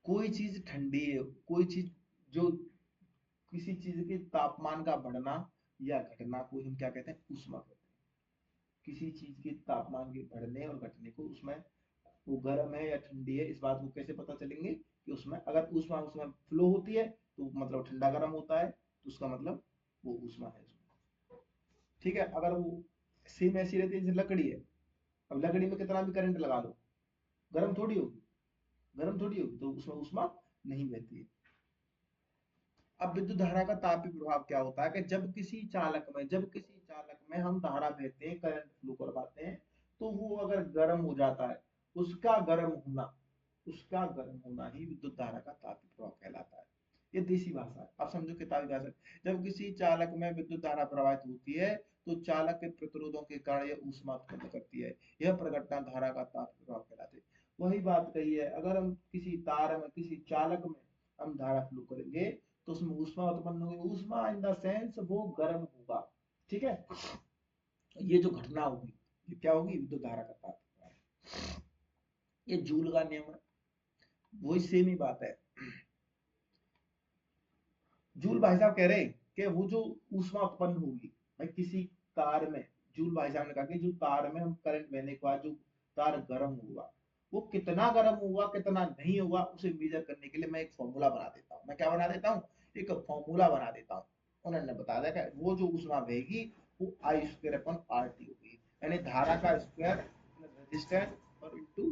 कोई चीज ठंडी है, कोई चीज जो, किसी चीज के तापमान का बढ़ना या घटना को हम क्या कहते हैं? ऊष्मा कहते हैं। किसी चीज के तापमान के बढ़ने और घटने को उसमें, वो गर्म है या ठंडी है, इस बात को कैसे पता चलेंगे? कि उसमें अगर ऊष्मा उसमें फ्लो होती है तो मतलब ठंडा गर्म होता है, तो उसका मतलब वो ऊष्मा है उसमें। ठीक है, अगर वो सेम ऐसी रहती है जैसे लकड़ी है, अब लकड़ी में कितना भी करंट लगा लो, गर्म थोड़ी होगी, गर्म थोड़ी होगी, तो उसमें ऊष्मा नहीं बहती है। अब विद्युत धारा का तापीय प्रभाव क्या होता है? कि जब किसी चालक में हम धारा बहते हैं, करंट फ्लो करवाते हैं, तो वो अगर गर्म हो जाता है, उसका गर्म होना उसका गर्म होना ही विद्युत धारा का तापीय प्रभाव कहलाता है। ये देसी भाषा है, आप समझो किताबी भाषा। जब किसी चालक में विद्युत धारा प्रवाहित होती है तो चालक के प्रतिरोधों के कारण यह ऊष्मा उत्पन्न करती है, यह प्रघटना धारा का तापीय प्रभाव कहलाते हैं। वही बात कही है, अगर हम किसी तार में, किसी चालक में हम धारा फ्लो करेंगे तो उसमें ऊष्मा उत्पन्न होगी, ऊष्मा इन द सेंस वो गर्म होगा। ठीक है, ये जो घटना होगी, ये क्या होगी? विद्युत धारा का तापीय प्रभाव। ये जूल का नियम है, वही सेम ही बात है। जूल भाई साहब कह रहे कि वो जो ऊष्मा उत्पन्न होगी भाई किसी तार में, जूल भाई साहब ने कहा कि जो तार में हम करंट बहने के बाद जो तार गर्म होगा, वो कितना गर्म होगा कितना नहीं होगा उसे मेजर करने के लिए मैं एक फॉर्मूला बना देता हूँ। मैं क्या बना देता हूँ? एक फॉर्मूला बना देता हूँ। उन्होंने बता दिया कि वो जो ऊष्मा बहेगी वो आई स्क्वायर अपन आर टी होगी, यानी धारा का स्क्वायर रेजिस्टेंस और इंटू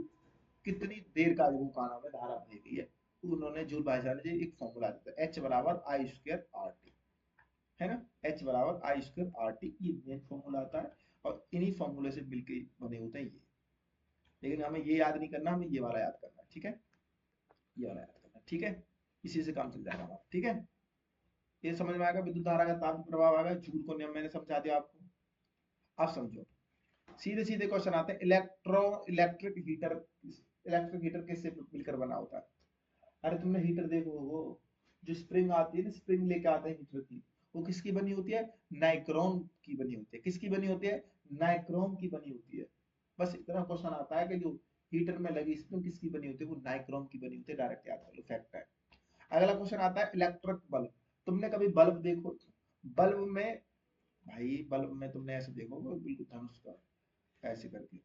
कितनी देर का वो का नाम है धारा बहेगी है। तो उन्होंने जूल भाई साहब ने एक फॉर्मूला दिया, एच बराबर आई स्क्वायर आर टी, है ना, एच बराबर आई स्क्वायर आर टी, ये मेन फॉर्मूला आता है, और इन्हीं फॉर्मूले से मिलकर बने होते हैं ये। लेकिन हमें ये याद नहीं करना, हमें ये वाला याद करना है। ठीक है, ये वाला याद करना है। ठीक है, इसी से काम चल जाएगा हमारा। ठीक है, ये समझ में आएगा, विद्युत धारा का ताप प्रभाव आ गया, जूल को नियम मैंने समझा दिया आपको। आप समझो, सीधे सीधे क्वेश्चन आते हैं। इलेक्ट्रिक हीटर किससे मिलकर बना होता है? अरे तुमने हीटर देखो, वो जो स्प्रिंग आती है ना, स्प्रिंग लेके आते हैं हीटर की, वो किसकी बनी होती है? नाइक्रोम की बनी होती है। किसकी बनी होती है? नाइक्रोम की बनी होती है। बस इतना क्वेश्चन आता है कि जो हीटर में लगी स्प्रिंग किसकी बनी होती है? वो नाइक्रोम की बनी होती है, डायरेक्ट याद कर लो, फैक्ट है। अगला क्वेश्चन आता है इलेक्ट्रिक बल्ब। तुमने कभी बल्ब देखो, बल्ब में, भाई बल्ब में तुमने ऐसे देखो बिल्कुल धनुष का, ऐसे करके,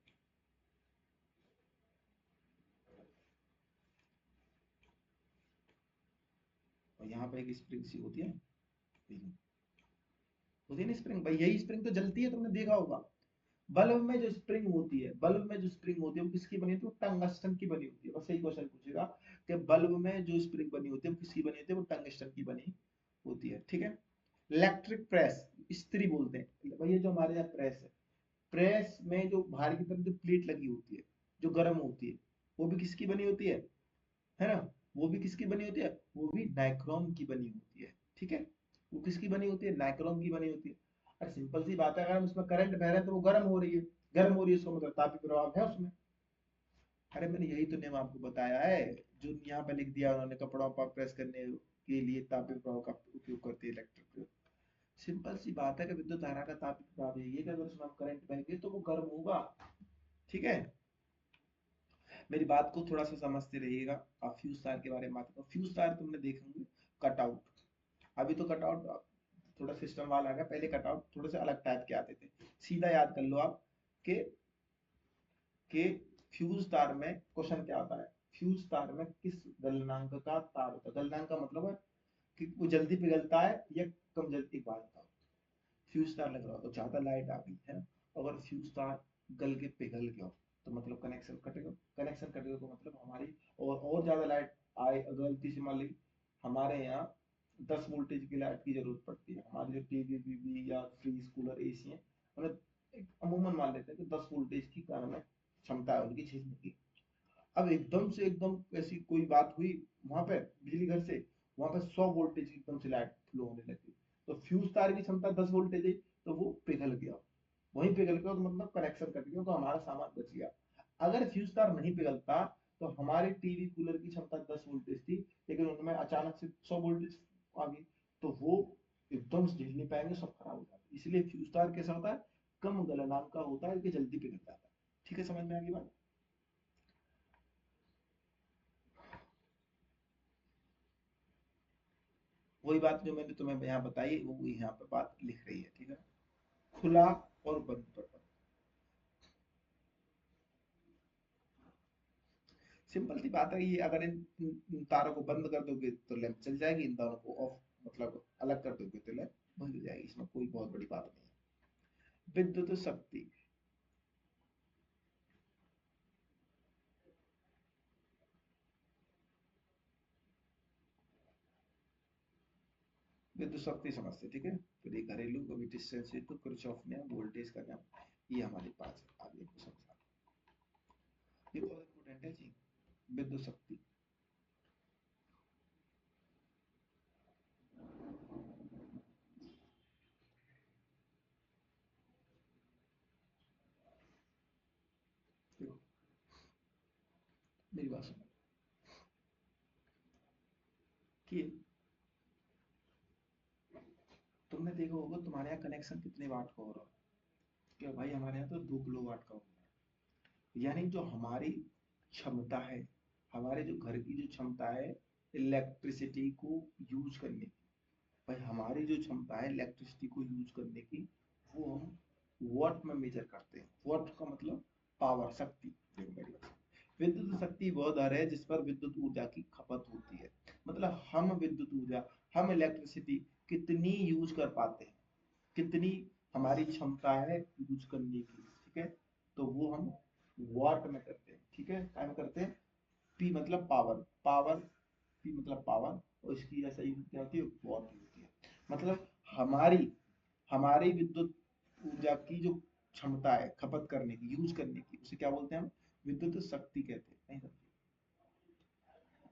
और यहाँ पे एक स्प्रिंग सी होती है, होती है ना स्प्रिंग, भाई यही स्प्रिंग तो जलती है, तुमने देखा होगा। बल्ब में जो स्प्रिंग होती है, बल्ब में जो स्प्रिंग होती है वो किसकी बनी होती है? वो टंगस्टन की बनी होती है। बस यही क्वेश्चन पूछेगा कि बल्ब में जो स्प्रिंग बनी होती है वो किसकी बनी होती है? वो टंगस्टन की बनी होती है। ठीक है, इलेक्ट्रिक प्रेस, इस्त्री बोलते हैं भैया, जो हमारे यहाँ प्रेस है, प्रेस में जो बाहर की तरफ जो प्लेट लगी होती है, जो गर्म होती है, वो भी किसकी बनी होती है ना? वो भी किसकी बनी होती है? वो भी नाइक्रोम की बनी होती है। ठीक है, वो किसकी बनी होती है? नाइक्रोम की बनी होती है। अरे सिंपल सी बात है, अगर हम उसमें करंट बह रहे हैं तो वो गर्म हो रही है, गर्म हो रही है इसका मतलब तापीय प्रभाव है उसमें। अरे मैंने यही तो नियम आपको बताया है, जो यहाँ पे लिख दिया उन्होंने, कपड़ों पर प्रेस करने के लिए तापीय प्रभाव का उपयोग करते हैं इलेक्ट्रिक। सिंपल सी बात है कि विद्युत धारा का तापीय प्रभाव यही है कि अगर उसमें हम करंट बहेंगे तो वो गर्म होगा। ठीक है, मेरी बात को थोड़ा सा समझते रहिएगा। आप फ्यूज तार के बारे में बात करो, फ्यूज तार तुमने देखेंगे कट आउट, अभी तो कट आउट थोड़ा सिस्टम वाला आ गया, पहले कट आउट थोड़े से अलग टाइप के आते थे। सीधा याद कर लो आप कि फ्यूज तार में क्वेश्चन क्या आता है, फ्यूज तार में किस गलनांक का तार होता है? गलनांक का मतलब है कि वो जल्दी पिघलता है या कम जल्दी बांधता है। फ्यूज तार लग रहा हो तो ज्यादा लाइट आ गई है, अगर फ्यूज तार गल के पिघल गया तो मतलब कनेक्शन कटेगा। कनेक्शन कटेगा तो मतलब हमारी और ज्यादा लाइट आए। अगर गलती से मान ली हमारे यहाँ 10 वोल्टेज की लाइट की जरूरत पड़ती है, हमारे जो टीवी वीवी या फ्रीज कूलर एसी है उन्हें अमूमन मान लेते हैं कि 10 वोल्टेज की कारण में क्षमता है उनकी खींचने की। अब एकदम से एकदम ऐसी कोई बात हुई वहां पे बिजली घर से, वहां पे 100 वोल्टेज की एकदम से लाइट फ्लो होने लगी, तो फ्यूज तार की क्षमता 10 वोल्टेज है, तो वो पिघल गया। वहीं पिघल गया तो मतलब कनेक्शन कट गया, तो हमारा सामान बच गया। अगर फ्यूज तार नहीं पिघलता तो हमारे टीवी कूलर की क्षमता 10 वोल्टेज थी, लेकिन उनमें अचानक से 100 वोल्टेज आ गई, तो वो एकदम से झेल नहीं पाएंगे, सब खराब हो जाता है। इसलिए फ्यूज तार कैसा होता है? कम गलनांक का होता है कि जल्दी पिघल जाता है। ठीक है, समझ में आ गई बात? वही बात जो मैंने तुम्हें यहाँ बताई वो यहाँ पे बात लिख रही है, ठीक है। खुला और बंद बटन। सिंपल सी बात है, ये अगर इन तारों को बंद कर दोगे तो लैंप चल जाएगी, इन तारों को ऑफ मतलब अलग कर दोगे तो लैंप बंद हो जाएगी। इसमें कोई बहुत बड़ी बात नहीं है। विद्युत शक्ति। विद्युत शक्ति समझते, ठीक है। फिर ये घरेलू कविटी तो किरचॉफ ने वोल्टेज का नियम, ये हमारे पास है। आगे को समझा, ये बहुत इंपॉर्टेंट है जी। विद्युत शक्ति, देखो मेरी बात सुनो कि तुमने देखा होगा तुम्हारे यहाँ कनेक्शन कितने वाट का हो रहा है? क्या भाई, हमारे यहाँ तो 2 किलो वाट का हो रहा है। यानी जो हमारी क्षमता है, हमारे जो घर की जो क्षमता है इलेक्ट्रिसिटी को यूज करने की, भाई हमारी जो क्षमता है इलेक्ट्रिसिटी को यूज करने की, वो हम वॉट में मेजर करते हैं। वॉट का मतलब पावर, शक्ति। देखो मेरी बात, विद्युत शक्ति वह दर है जिस पर विद्युत ऊर्जा की खपत होती है। मतलब हम विद्युत ऊर्जा, हम इलेक्ट्रिसिटी कितनी यूज कर पाते हैं, कितनी हमारी क्षमता है यूज करने की, ठीक है। तो वो हम वॉट में करते हैं, ठीक है। क्या में करते हैं? पी मतलब पावर, पावर, पी मतलब पावर, और इसकी जैसा यूनिट क्या होती है? वॉट होती है। मतलब हमारी हमारी विद्युत ऊर्जा की जो क्षमता है खपत करने की, यूज करने की, उसे क्या बोलते हैं हम? विद्युत शक्ति कहते हैं। नहीं समझे?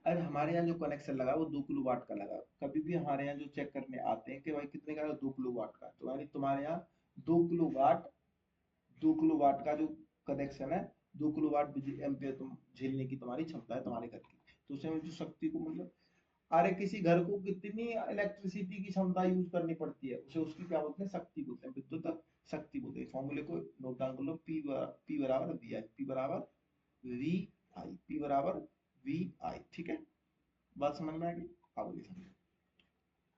अरे हमारे यहाँ जो कनेक्शन लगा वो 2 किलो वाट का लगा। कभी भी हमारे यहाँ जो चेक करने आते हैं कि भाई कितने का है, 2 किलो वाट का, तो यानी तुम्हारे यहाँ 2 किलो वाट, 2 किलो वाट का जो कनेक्शन है, 2 किलो वाट बिजली एम्पियर तुम झेलने की तुम्हारी क्षमता है तुम्हारे घर की। तो उसमें जो शक्ति को मतलब, अरे किसी घर को कितनी इलेक्ट्रिसिटी की क्षमता यूज करनी पड़ती है, उसे उसकी क्या बोलते हैं? शक्ति बोलते हैं, विद्युत शक्ति बोलते हैं। फॉर्मूले को नोट डाउन कर लो, पी बराबर वी आई, पी बराबर वी आई, पी बराबर वी आई, ठीक है। बात समझ में आ गई? अब ये समझो,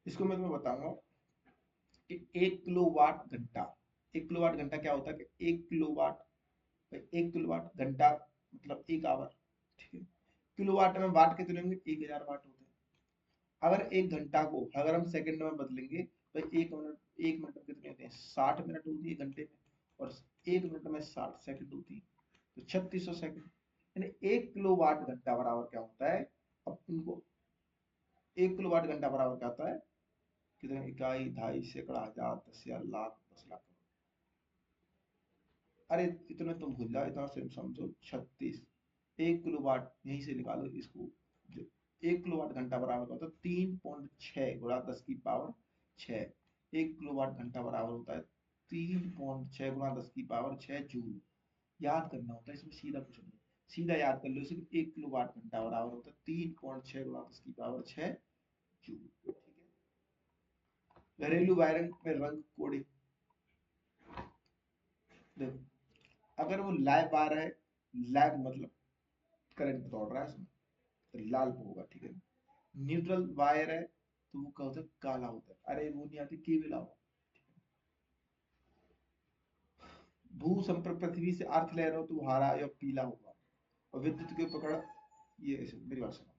इसको मैं तुम्हें बताऊंगा कि 1 किलो वाट घंटा, 1 किलो वाट घंटा क्या होता है कि 1 किलो वाट, 1 किलो वाट घंटा मतलब 1 आवर, ठीक है। किलोवाट में वाट कितने होंगे? 1000 वाट होते हैं। अगर 1 घंटा को अगर हम सेकंड में बदलेंगे तो 1 मिनट, 1 मिनट में कितने होते हैं? 60 मिनट होती है घंटे में, और 1 मिनट में 60 सेकंड होती है, तो 3600 सेकंड। यानी 1 किलो वाट घंटा बराबर क्या होता है? अब तुमको 1 किलो वाट घंटा बराबर क्या होता है? कितने? इकाई, ढाई, सैकड़ा, हजार, 10,000, लाख, 10 लाख। अरे इतने तुम भूल जाओ, इतना सिर्फ समझो 36। 1 किलो वाट यहीं से निकालो इसको, जो 1 किलो वाट घंटा बराबर होता है 3.6 × 10 की पावर 6। 1 किलो वाट घंटा बराबर होता है 3.6 × 10 की पावर 6 जूल। याद करना होता है, इसमें सीधा कुछ नहीं, सीधा याद कर लो। सिर्फ 1 किलो वाट घंटा बराबर होता है 3.6 × 10 की पावर 6 जूल, ठीक है। घरेलू वायरंग में रंग कोडिंग, देखो अगर वो लाइव वायर है, लाइव मतलब करंट दौड़ रहा है उसमें, तो लाल पे होगा, ठीक है। न्यूट्रल वायर है तो वो क्या होता है? काला होता है। अरे वो नहीं आती, केबल आओ। भू संपर्क पृथ्वी से अर्थ ले रहे हो तो वो हरा या पीला होगा। और विद्युत की पकड़, ये ऐसे मेरी बात सुनो।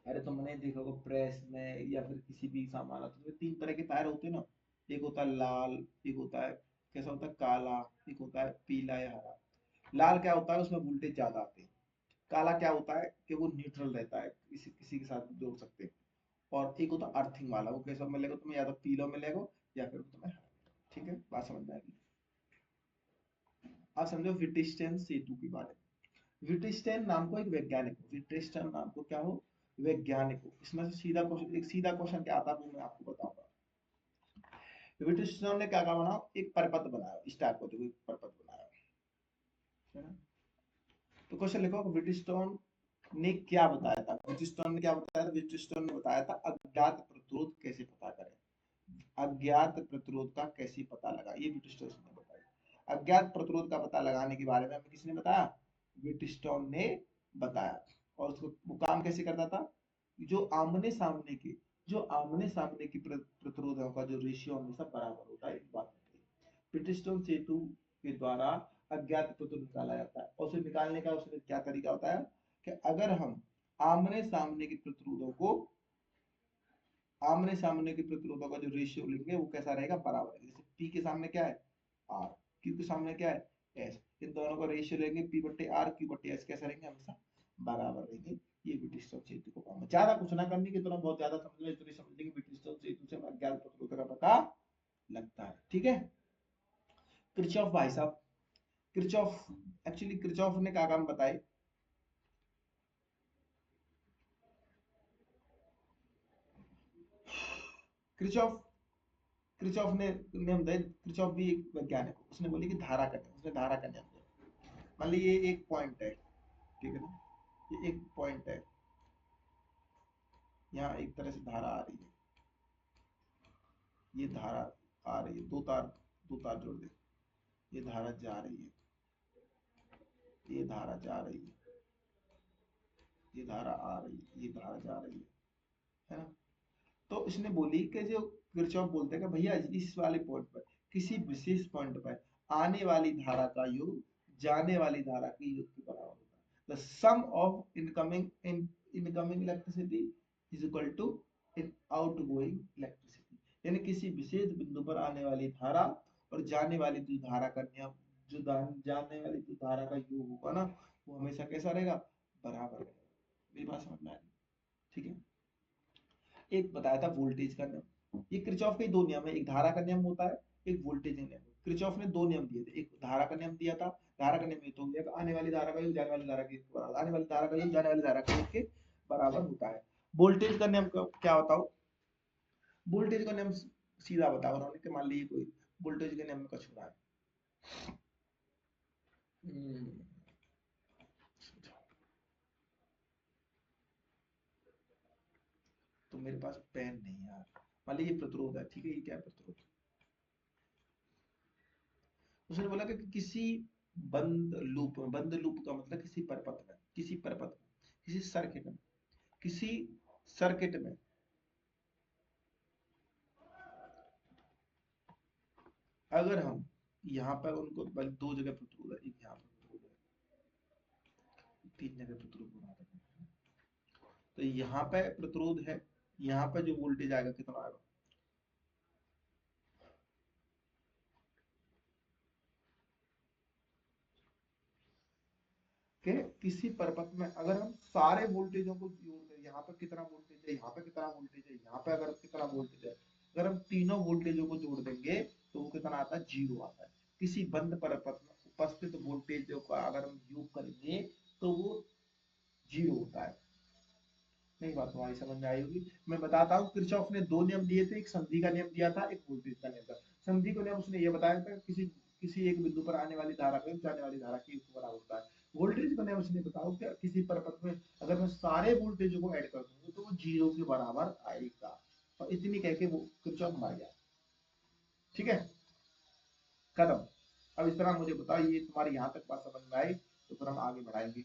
अरे तुमने देखा होगा प्रेस में या फिर किसी भी सामान आते हैं, तीन तरह के टायर होते हैं ना। एक होता है लाल, एक होता है कैसा होता है काला, एक होता है पीला या हरा। लाल क्या होता है, उसमें वोल्टेज ज्यादा आते हैं। काला क्या होता है कि वो न्यूट्रल रहता है, किसी किसी के साथ भी जोड़ सकते हैं। और एक होता है अर्थिंग वाला, वो कैसा मिलेगा तुम्हें, या तो पीला मिलेगा या फिर तुम्हें हरा मिलेगा। ठीक है, बात समझ में आएगी। आप समझो विटिस्टेन सेतु के बारे में। विटिस्टेन नाम को एक वैज्ञानिक हो, विटिस्टेन नाम को क्या हो, वैज्ञानिक हो। इसमें से सीधा क्वेश्चन, एक सीधा क्वेश्चन क्या आता है वो मैं आपको बताऊंगा। विटिस्टेन ने क्या क्या बनाया, एक पर्वत बनाया, इस टाइप को देखो, एक पर्वत बनाया है ना। तो क्वेश्चन लिखो, विटिस्टोन ने क्या बताया था, विटिस्टोन ने क्या बताया था, विटिस्टोन ने बताया था अज्ञात प्रतिरोध कैसे पता करें। अज्ञात प्रतिरोध का कैसे पता लगा, ये विटिस्टोन ने बताया। अज्ञात प्रतिरोध का पता लगाने के बारे में हमें किसने बताया, विटिस्टोन ने बताया। और उसको वो काम कैसे करता था, जो आमने सामने के, जो आमने सामने की प्रतिरोधों का जो रेशियो हमेशा बराबर होता है, इस बात में ब्रिटिशटोन सेतु के द्वारा अज्ञात प्रतिरोध निकाला जाता है। और उसे निकालने का उसमें क्या तरीका होता है कि अगर हम आमने सामने की प्रतिरोधों को, आमने सामने के प्रतिरोधों का जो रेशियो लेंगे वो कैसा रहेगा, बराबर है। जैसे पी के सामने क्या है, आर, क्यू के सामने क्या है, एस। इन दोनों का रेशियो लेंगे, पी बट्टे आर, क्यू बट्टे एस, कैसा रहेंगे, हमेशा बराबर रहेंगे। ये ब्रिटिश सेतु को काम है। ज्यादा कुछ ना करने की, इतना बहुत ज्यादा समझ लो, इतनी समझने की ब्रिटिश सेतु से अज्ञात प्रतिरोध का पता लगता है। ठीक है। क्रिचॉफ भाई साहब, क्रिचॉफ, एक्चुअली क्रिचॉफ ने क्या काम बताए। क्रिचॉफ, क्रिचॉफ ने नियम दिए। क्रिचॉफ भी एक वैज्ञानिक है, उसने बोली कि धारा का नियम, उसने धारा का नियम दिया। मान ली ये एक पॉइंट है, ठीक है ना, ये एक पॉइंट है, यहाँ एक तरह से धारा आ रही है, ये धारा आ रही है, दो तार, दो तार जोड़ दे, ये धारा जा रही है, ये धारा जा रही है, ये धारा आ रही है, ये धारा जा रही है ना। तो इसने बोली कि जो किरचॉफ बोलते हैं कि भैया इस वाले पॉइंट पर, किसी विशेष पॉइंट पर आने वाली धारा का योग जाने वाली धारा के योग के बराबर होता है। The sum of incoming incoming electricity is equal to in outgoing electricity. यानी किसी विशेष बिंदु पर आने वाली धारा और जाने वाली जो धारा का नियम, जो जाने वाली जो धारा का योग होगा ना, वो हमेशा कैसा रहेगा, बराबर रहेगा। मेरी बात समझ में आ रही है? ठीक है। एक बताया था वोल्टेज का नियम। ये किरचॉफ के दो नियम है, एक धारा का नियम होता है, एक वोल्टेज का नियम। किरचॉफ ने दो नियम दिए थे, एक धारा का नियम दिया था। धारा का नियम ये तो दिया आने वाली धारा का योग जाने वाली धारा के बराबर, आने वाली धारा का योग जाने वाली धारा के बराबर होता है। वोल्टेज का नियम क्या बताओ, वोल्टेज का नियम सीधा बताओ उन्होंने कि मान लीजिए कोई वोल्टेज के नियम में कुछ हो रहा है। हम्म, तो मेरे पास पेन नहीं है यार। मान लीजिए प्रतिरोध है, ठीक है, ये क्या है, प्रतिरोध। उसने बोला कि किसी बंद लूप, बंद लूप का मतलब किसी परपथ में, किसी परपथ में, किसी सर्किट में, किसी सर्किट में अगर हम यहाँ पर उनको दो जगह प्रतिरोध है, एक यहाँ पर प्रतिरोध है, तीन जगह प्रतिरोध बना देते हैं। तो यहाँ पे प्रतिरोध है, यहाँ पे जो वोल्टेज आएगा कितना आएगा, कि किसी परपथ में अगर हम सारे वोल्टेजों को जोड़ दें, यहाँ पे कितना वोल्टेज है, यहाँ पे कितना वोल्टेज है, यहाँ पे अगर कितना वोल्टेज है, अगर हम तीनों वोल्टेजों को जोड़ देंगे तो वो कितना आता है, जीरो आता है। किसी बंद परपथ में उपस्थित वोल्टेजों का अगर हम योग करेंगे तो वो जीरो होता है। नहीं, बात तुम्हारी समझ में आई होगी। मैं बताता हूँ, किरचॉफ ने दो नियम दिए थे, एक संधि का नियम दिया था, एक वोल्टेज का नियम था। संधि का नियम उसने ये बताया था, किसी किसी एक बिंदु पर आने वाली धारा का जाने वाली धारा की बराबर होता है। वोल्टेज का नियम उसने बताया कि किसी परपथ में अगर मैं सारे वोल्टेजों को ऐड कर दूंगा तो वो जीरो के बराबर आएगा। और इतनी कह के वो किरचॉफ मर गया। ठीक है, खत्म। अब इस तरह मुझे बताओ, ये तुम्हारी यहाँ तक बात समझ में आई तो फिर हम आगे बढ़ाएंगे।